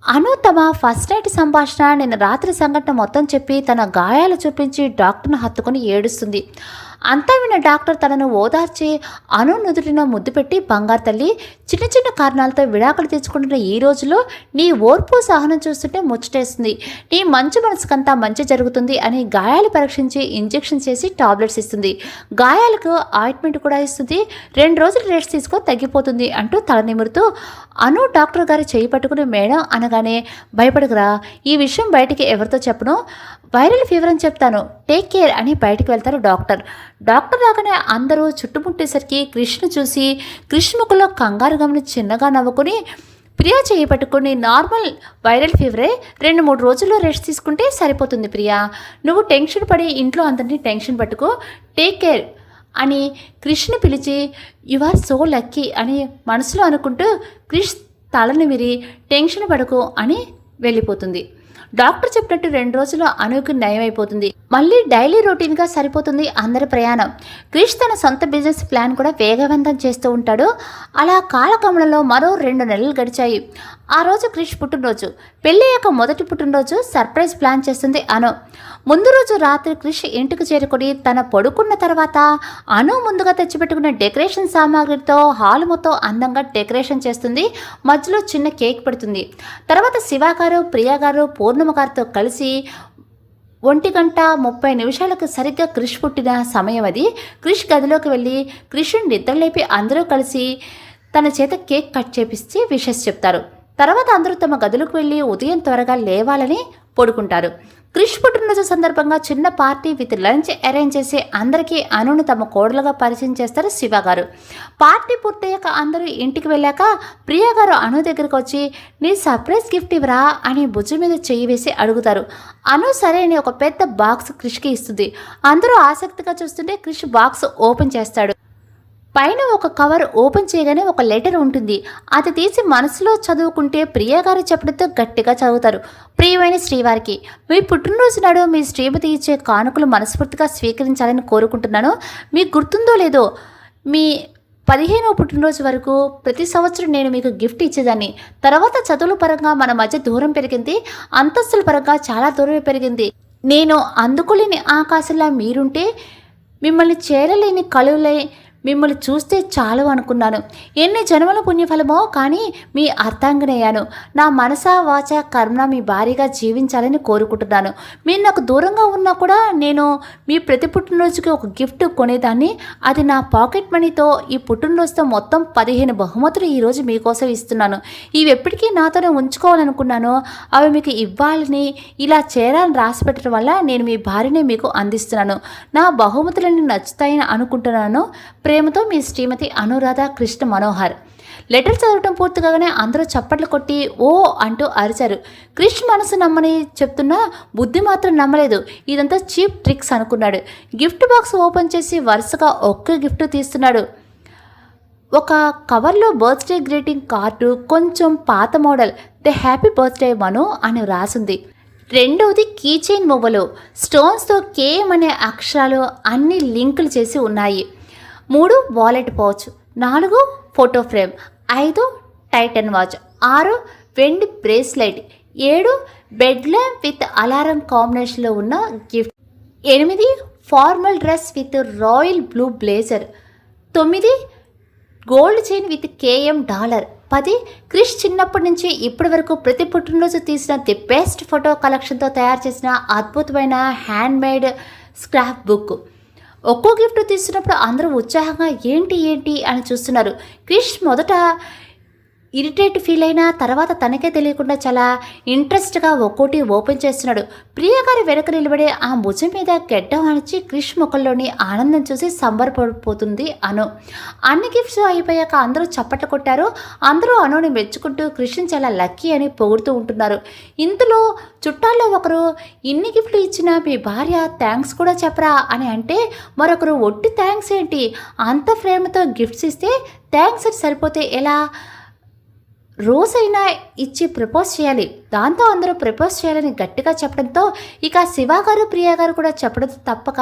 అను తమ ఫస్ట్ నైట్ సంభాషణ, నిన్న రాత్రి సంఘటన మొత్తం చెప్పి తన గాయాలు చూపించి డాక్టర్ను హత్తుకొని ఏడుస్తుంది. అంతా విన్న డాక్టర్ తనను ఓదార్చి అను నుదుటిన ముద్దు పెట్టి, బంగారు తల్లి, చిన్న చిన్న కారణాలతో విడాకులు తెచ్చుకుంటున్న ఈ రోజులో నీ ఓర్పు సహనం చూస్తుంటే ముచ్చటేస్తుంది, నీ మంచి మనసుకంతా మంచి జరుగుతుంది అని గాయాలు పరీక్షించి ఇంజెక్షన్ చేసి టాబ్లెట్స్ ఇస్తుంది. గాయాలకు ఆయింట్మెంట్ కూడా ఇస్తుంది. 2 రోజులు రెస్ట్ తీసుకో, తగ్గిపోతుంది అంటూ తల నిమురుతూ అను డాక్టర్ గారి చేయి పట్టుకుని, మేడం అనగానే, భయపడకురా, ఈ విషయం బయటికి ఎవరితో చెప్పను, వైరల్ ఫీవర్ అని చెప్తాను, టేక్ కేర్ అని బయటికి వెళ్తారు డాక్టర్. డాక్టర్ రాగానే అందరూ చుట్టుముట్టేసరికి కృష్ణ చూసి కృష్ణ ముఖంలో కంగారు గమని చిన్నగా నవ్వుకుని, ప్రియా చేయి పట్టుకుని, నార్మల్ వైరల్ ఫీవరే, 2-3 రోజుల్లో రెస్ట్ తీసుకుంటే సరిపోతుంది ప్రియా, నువ్వు టెన్షన్ పడి ఇంట్లో అందరినీ టెన్షన్ పట్టుకో, టేక్ కేర్ అని కృష్ణ పిలిచి, యు ఆర్ సో లక్కీ అని మనసులో అనుకుంటూ క్రిష్ తలని విరి, టెన్షన్ పడకు అని వెళ్ళిపోతుంది. డాక్టర్ చెప్పినట్టు 2 రోజుల్లో అనుకు నయమైపోతుంది. మళ్ళీ డైలీ రొటీన్గా సరిపోతుంది అందరి ప్రయాణం. క్రిష్ తన సొంత బిజినెస్ ప్లాన్ కూడా వేగవంతం చేస్తూ ఉంటాడు. అలా కాలగమనంలో మరో 2 నెలలు గడిచాయి. ఆ రోజు క్రిష్ పుట్టినరోజు. పెళ్ళి యొక్క మొదటి పుట్టినరోజు సర్ప్రైజ్ ప్లాన్ చేస్తుంది అను. ముందు రోజు రాత్రి క్రిష్ ఇంటికి చేరుకొని తన పడుకున్న తర్వాత అను ముందుగా తెచ్చిపెట్టుకున్న డెకరేషన్ సామాగ్రితో హాల్ మొత్తం అందంగా డెకరేషన్ చేస్తుంది. మధ్యలో చిన్న కేక్ పెడుతుంది. తర్వాత శివ గారు, ప్రియ గారు, పూర్ణిమ గారితో కలిసి 1:30 సరిగ్గా క్రిష్ పుట్టిన సమయం అది. క్రిష్ గదిలోకి వెళ్ళి క్రిష్ని నిద్రలేపి అందరూ కలిసి తన చేత కేక్ కట్ చేపిస్తే విషెస్ చెప్తారు. తర్వాత అందరూ తమ గదులకు వెళ్ళి ఉదయం త్వరగా లేవాలని పడుకుంటారు. క్రిష్ పుట్టినరోజు సందర్భంగా చిన్న పార్టీ విత్ లంచ్ అరేంజ్ చేసి అందరికీ అనును తమ కోడలుగా పరిచయం చేస్తారు శివ గారు. పార్టీ పూర్తయ్యాక అందరూ ఇంటికి వెళ్ళాక ప్రియ గారు అను దగ్గరకు వచ్చి, నీ సర్ప్రైజ్ గిఫ్ట్ ఇవ్వరా అని భుజం మీద చెయ్యి వేసి అడుగుతారు. అను సరే అని ఒక పెద్ద బాక్స్ క్రిష్కి ఇస్తుంది. అందరూ ఆసక్తిగా చూస్తుంటే క్రిష్ బాక్స్ ఓపెన్ చేస్తాడు. పైన ఒక కవర్ ఓపెన్ చేయగానే ఒక లెటర్ ఉంటుంది. అది తీసి మనసులో చదువుకుంటే ప్రియ గారు చెప్పడంతో గట్టిగా చదువుతారు. ప్రియమైన శ్రీవారికి, మీ పుట్టినరోజు నాడు మీ శ్రీమతి ఇచ్చే కానుకలు మనస్ఫూర్తిగా స్వీకరించాలని కోరుకుంటున్నాను. మీకు గుర్తుందో లేదో, మీ 15వ పుట్టినరోజు వరకు ప్రతి సంవత్సరం నేను మీకు గిఫ్ట్ ఇచ్చేదాన్ని. తర్వాత చదువుల పరంగా మన మధ్య దూరం పెరిగింది, అంతస్తుల పరంగా చాలా దూరం పెరిగింది. నేను అందుకోలేని ఆకాశంలా మీరుంటే, మిమ్మల్ని చేరలేని కలువలై మిమ్మల్ని చూస్తే చాలు అనుకున్నాను. ఎన్ని జన్మల పుణ్యఫలమో కానీ మీ అర్థాంగనయ్యాను. నా మనసా వాచ కర్మ మీ భారీగా జీవించాలని కోరుకుంటున్నాను. మీరు నాకు దూరంగా ఉన్నా కూడా నేను మీ ప్రతి పుట్టినరోజుకి ఒక గిఫ్ట్ కొనేదాన్ని. అది నా పాకెట్ మనీతో ఈ పుట్టినరోజుతో మొత్తం 15 బహుమతులు ఈరోజు మీకోసం ఇస్తున్నాను. ఇవి ఎప్పటికీ నాతోనే ఉంచుకోవాలనుకున్నాను. అవి మీకు ఇవ్వాలని, ఇలా చేరాలని రాసి పెట్టడం వల్ల నేను మీ భార్యనే మీకు అందిస్తున్నాను. నా బహుమతులని నచ్చుతాయని అనుకుంటున్నాను. ప్రేమతో మీ శ్రీమతి అనురాధ కృష్ణ మనోహర్. లెటర్ చదవటం పూర్తి కాగానే అందరూ చప్పట్లు కొట్టి ఓ అంటూ అరిచారు. క్రిష్ మనసు నమ్మని చెప్తున్నా బుద్ధి మాత్రం నమ్మలేదు. ఇదంతా చీప్ ట్రిక్స్ అనుకున్నాడు. గిఫ్ట్ బాక్స్ ఓపెన్ చేసి వరుసగా ఒక్క గిఫ్ట్ తీస్తున్నాడు. ఒక కవర్లో బర్త్డే గ్రీటింగ్ కార్డు, కొంచెం పాత మోడల్, ది హ్యాపీ బర్త్డే మను అని రాసింది. రెండవది కీ చైన్ మువ్వలు, స్టోన్స్తో కేఎం అనే అక్షరాలు అన్ని లింకులు చేసి ఉన్నాయి. 3 wallet pouch, 4 photo frame, 5 Titan watch, 6 వెండి bracelet, 7 bed lamp with alarm కాంబినేషన్లో ఉన్న gift, 8 formal dress with royal blue blazer, 9 gold chain with KM dollar, 10 Krish చిన్నప్పటి నుంచి ఇప్పటి వరకు ప్రతి పుట్టినరోజు తీసిన ది బెస్ట్ ఫోటో కలెక్షన్తో తయారు చేసిన అద్భుతమైన హ్యాండ్మేడ్ స్క్రాప్ బుక్. ఒక్కో గిఫ్ట్ తీస్తున్నప్పుడు అందరూ ఉత్సాహంగా ఏంటి ఏంటి అని చూస్తున్నారు. క్రిష్ మొదట ఇరిటేట్ ఫీల్ అయినా తర్వాత తనకే తెలియకుండా చాలా ఇంట్రెస్ట్గా ఒక్కోటి ఓపెన్ చేస్తున్నాడు. ప్రియగారి వెనక నిలబడి ఆ భుజం మీద గెడ్డం అణిచి క్రిష్ ముఖంలోని ఆనందం చూసి సంబరపడిపోతుంది అను. అన్ని గిఫ్ట్స్ అయిపోయాక అందరూ చప్పట్లు కొట్టారు. అందరూ అనుని మెచ్చుకుంటూ క్రిష్ని చాలా లక్కీ అని పొగుడుతూ ఉంటున్నారు. ఇంతలో చుట్టాల్లో ఒకరు ఇన్ని గిఫ్ట్లు ఇచ్చిన మీ భార్య థ్యాంక్స్ కూడా చెప్పరా అని అంటే, మరొకరు ఒట్టి థ్యాంక్స్ ఏంటి, అంత ప్రేమతో గిఫ్ట్స్ ఇస్తే థ్యాంక్స్ అని సరిపోతే ఎలా, రోజైనా ఇచ్చి ప్రపోజ్ చేయాలి, దాంతో అందరూ ప్రపోజ్ చేయాలని గట్టిగా చెప్పడంతో ఇక శివ గారు ప్రియా గారు కూడా చెప్పడం తప్పక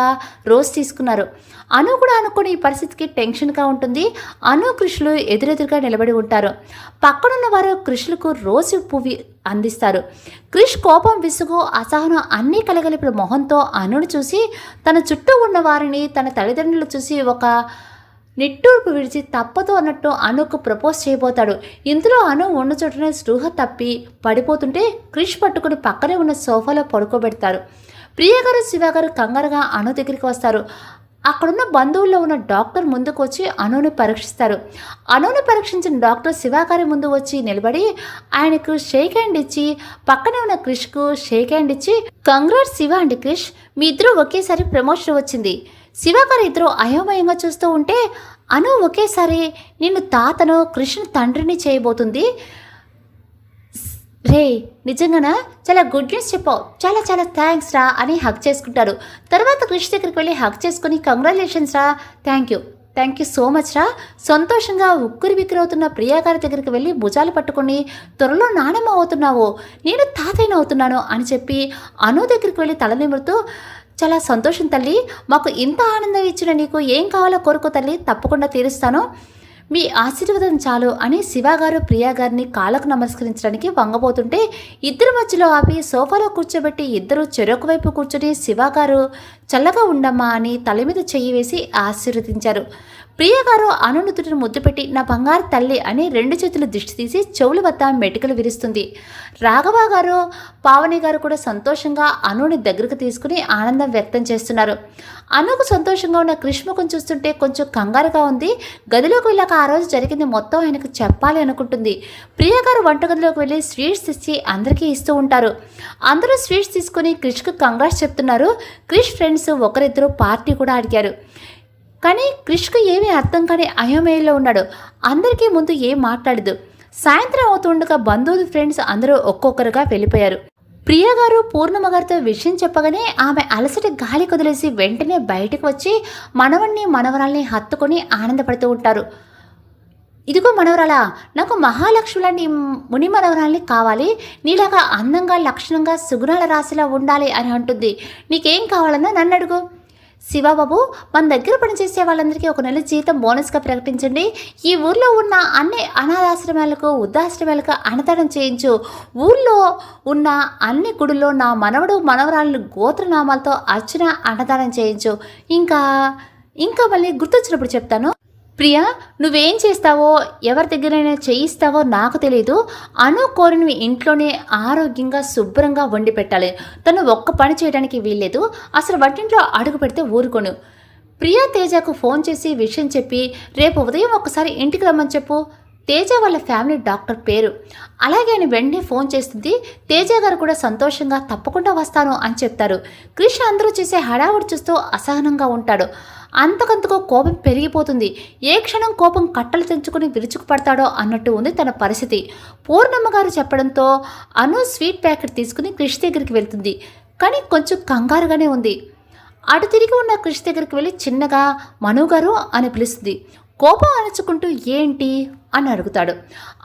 రోజ్ తీసుకున్నారు. అను కూడా అనుకుని ఈ పరిస్థితికి టెన్షన్గా ఉంటుంది. అను క్రిష్లు ఎదురెదురుగా నిలబడి ఉంటారు. పక్కనున్న వారు క్రిష్లకు రోజు పువ్వు అందిస్తారు. క్రిష్ కోపం, విసుగు, అసహనం అన్నీ కలగలిపిన మొహంతో అనుని చూసి తన చుట్టూ ఉన్న వారిని, తన తల్లిదండ్రులు చూసి ఒక నిట్టూర్పు విడిచి తప్పదు అన్నట్టు అనుకు ప్రపోజ్ చేయబోతాడు. ఇందులో అను ఉన్న చోటనే స్పృహ తప్పి పడిపోతుంటే క్రిష్ పట్టుకుని పక్కనే ఉన్న సోఫాలో పడుకోబెడతారు. ప్రియగారు శివగారు కంగారుగా అను దగ్గరికి వస్తారు. అక్కడున్న బంధువుల్లో ఉన్న డాక్టర్ ముందుకు వచ్చి అనుని పరీక్షిస్తారు. అనుని పరీక్షించిన డాక్టర్ శివగారి ముందు వచ్చి నిలబడి ఆయనకు షేక్ హ్యాండ్ ఇచ్చి పక్కనే ఉన్న క్రిష్కు షేక్ హ్యాండ్ ఇచ్చి కంగ్రాట్స్ శివ అండ్ క్రిష్, మీ ఇద్దరు ఒకేసారి ప్రమోషన్ వచ్చింది. శివగారు ఇద్దరు అయోమయంగా చూస్తూ ఉంటే అను ఒకేసారి నిన్ను తాతను, కృష్ణ తండ్రిని చేయబోతుంది. రే నిజంగానా, చాలా గుడ్ న్యూస్ చెప్పావు, చాలా చాలా థ్యాంక్స్ రా అని హక్ చేసుకుంటారు. తర్వాత కృష్ణ దగ్గరికి వెళ్ళి హక్ చేసుకుని కంగ్రాచులేషన్స్ రా, థ్యాంక్ యూ సో మచ్ రా. సంతోషంగా ఉక్కిరి బిక్కిరవుతున్న ప్రియాగారి దగ్గరికి వెళ్ళి భుజాలు పట్టుకుని త్వరలో నానమ్మ అవుతున్నావు, నేను తాతయ్యను అవుతున్నాను అని చెప్పి అను దగ్గరికి వెళ్ళి తల నిమురుతూ చాలా సంతోషం తల్లి, మాకు ఇంత ఆనందం ఇచ్చిన నీకు ఏం కావాలో కోరుకో తల్లి, తప్పకుండా తీరుస్తాను, మీ ఆశీర్వాదం చాలు అని శివగారు ప్రియాగారిని కాళ్ళకు నమస్కరించడానికి వంగబోతుంటే ఇద్దరు మధ్యలో ఆపి సోఫాలో కూర్చోబెట్టి ఇద్దరు చెరొక వైపు కూర్చొని శివగారు చల్లగా ఉండమ్మా అని తల మీద చెయ్యి వేసి ఆశీర్వదించారు. ప్రియగారు అనునుతుడిని ముద్దు పెట్టి నా బంగారు తల్లి అని 2 చేతులు దిష్టి తీసి చెవుల వద్ద మెటికలు విరుస్తుంది. రాఘవ గారు, పావని గారు కూడా సంతోషంగా అనుని దగ్గరకు తీసుకుని ఆనందం వ్యక్తం చేస్తున్నారు. అనుకు సంతోషంగా ఉన్న కృష్ణముఖం చూస్తుంటే కొంచెం కంగారుగా ఉంది. గదిలోకి వెళ్ళాక ఆ రోజు జరిగింది మొత్తం ఆయనకు చెప్పాలి అనుకుంటుంది. ప్రియగారు వంటగదిలోకి వెళ్ళి స్వీట్స్ తెచ్చి అందరికీ ఇస్తూ ఉంటారు. అందరూ స్వీట్స్ తీసుకుని క్రిష్కు కంగ్రాట్స్ చెప్తున్నారు. క్రిష్ ఫ్రెండ్స్ ఒకరిద్దరు పార్టీ కూడా అడిగారు. కానీ క్రిష్కు ఏమీ అర్థం కాని అయోమయంలో ఉన్నాడు. అందరికీ ముందు ఏం మాట్లాడదు. సాయంత్రం అవుతుండగా బంధువులు, ఫ్రెండ్స్ అందరూ ఒక్కొక్కరుగా వెళ్ళిపోయారు. ప్రియగారు పూర్ణమ్మ గారితో విషయం చెప్పగానే ఆమె అలసట గాలి కుదిలేసి వెంటనే బయటకు వచ్చి మనవణ్ణి మనవరాల్ని హత్తుకొని ఆనందపడుతూ ఉంటారు. ఇదిగో మనవరాలా, నాకు మహాలక్ష్మి లాంటి ముని మనవరాల్ని కావాలి, నీలాగా అందంగా లక్షణంగా సుగుణాల రాశిలా ఉండాలి అని అంటుంది. నీకేం కావాలన్నా నన్ను అడుగు. శివబాబు, మన దగ్గర పనిచేసే వాళ్ళందరికీ 1 నెల జీతం బోనస్గా ప్రకటించండి. ఈ ఊర్లో ఉన్న అన్ని అనాథాశ్రమాలకు, వృద్ధాశ్రమాలకు అన్నదానం చేయించు. ఊర్లో ఉన్న అన్ని గుడుల్లో నా మనవడు మనవరాళ్ళు గోత్రనామాలతో అర్చన అన్నదానం చేయించు. ఇంకా మళ్ళీ గుర్తొచ్చినప్పుడు చెప్తాను. ప్రియా, నువ్వేం చేస్తావో ఎవరి దగ్గరైనా చేయిస్తావో నాకు తెలియదు. అను కోరినవి ఇంట్లోనే ఆరోగ్యంగా శుభ్రంగా వండి పెట్టాలి. తను ఒక్క పని చేయడానికి వీల్లేదు. అసలు వంటింట్లో అడుగు పెడితే ఊరుకోను. ప్రియా తేజకు ఫోన్ చేసి విషయం చెప్పి రేపు ఉదయం ఒక్కసారి ఇంటికి రమ్మని చెప్పు. తేజ వాళ్ళ ఫ్యామిలీ డాక్టర్ పేరు. అలాగే అని వెంటనే ఫోన్ చేస్తుంది. తేజ గారు కూడా సంతోషంగా తప్పకుండా వస్తాను అని చెప్తారు. క్రిష్ అందరూ చేసే హడావుడి చూస్తూ అసహనంగా ఉంటాడు. అంతకంతకు కోపం పెరిగిపోతుంది. ఏ క్షణం కోపం కట్టలు తెంచుకొని విరుచుకుపడతాడో అన్నట్టు ఉంది తన పరిస్థితి. పూర్ణమ్మ గారు చెప్పడంతో అను స్వీట్ ప్యాకెట్ తీసుకుని క్రిష్ దగ్గరికి వెళ్తుంది. కానీ కొంచెం కంగారుగానే ఉంది. అటు తిరిగి ఉన్న క్రిష్ దగ్గరికి వెళ్ళి చిన్నగా మను గారు అని పిలుస్తుంది. కోపం అణచుకుంటూ ఏంటి అని అడుగుతాడు.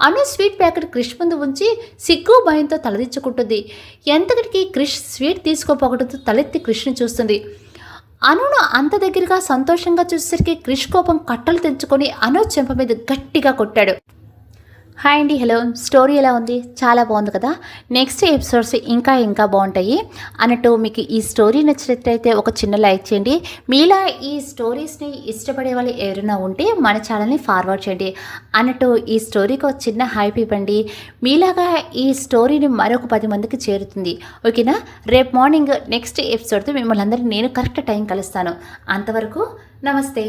అను స్వీట్ ప్యాకెట్ క్రిష్ ముందు ఉంచి సిగ్గు భయంతో తలదించుకుంటుంది. ఎంతటికి క్రిష్ స్వీట్ తీసుకోపోవడంతో తలెత్తి క్రిష్ని చూస్తుంది. అనును అంత దగ్గరగా సంతోషంగా చూసేసరికి క్రిష్ కోపం కట్టలు తెంచుకొని అను చెంప మీద గట్టిగా కొట్టాడు. హాయ్ అండి, హలో. స్టోరీ ఎలా ఉంది? చాలా బాగుంది కదా. నెక్స్ట్ ఎపిసోడ్స్ ఇంకా బాగుంటాయి అన్నట్టు. మీకు ఈ స్టోరీ నచ్చినట్లయితే ఒక చిన్న లైక్ చేయండి. మీలా ఈ స్టోరీస్ని ఇష్టపడే వాళ్ళు ఎవరైనా ఉంటే మన ఛానల్ని ఫార్వర్డ్ చేయండి అన్నట్టు. ఈ స్టోరీకి ఒక చిన్న హైప్ ఇవ్వండి. మీలాగా ఈ స్టోరీని మరొక 10 మందికి చేరుతుంది. ఓకేనా? రేపు మార్నింగ్ నెక్స్ట్ ఎపిసోడ్తో మిమ్మల్ని అందరినీ నేను కరెక్ట్ టైం కలుస్తాను. అంతవరకు నమస్తే.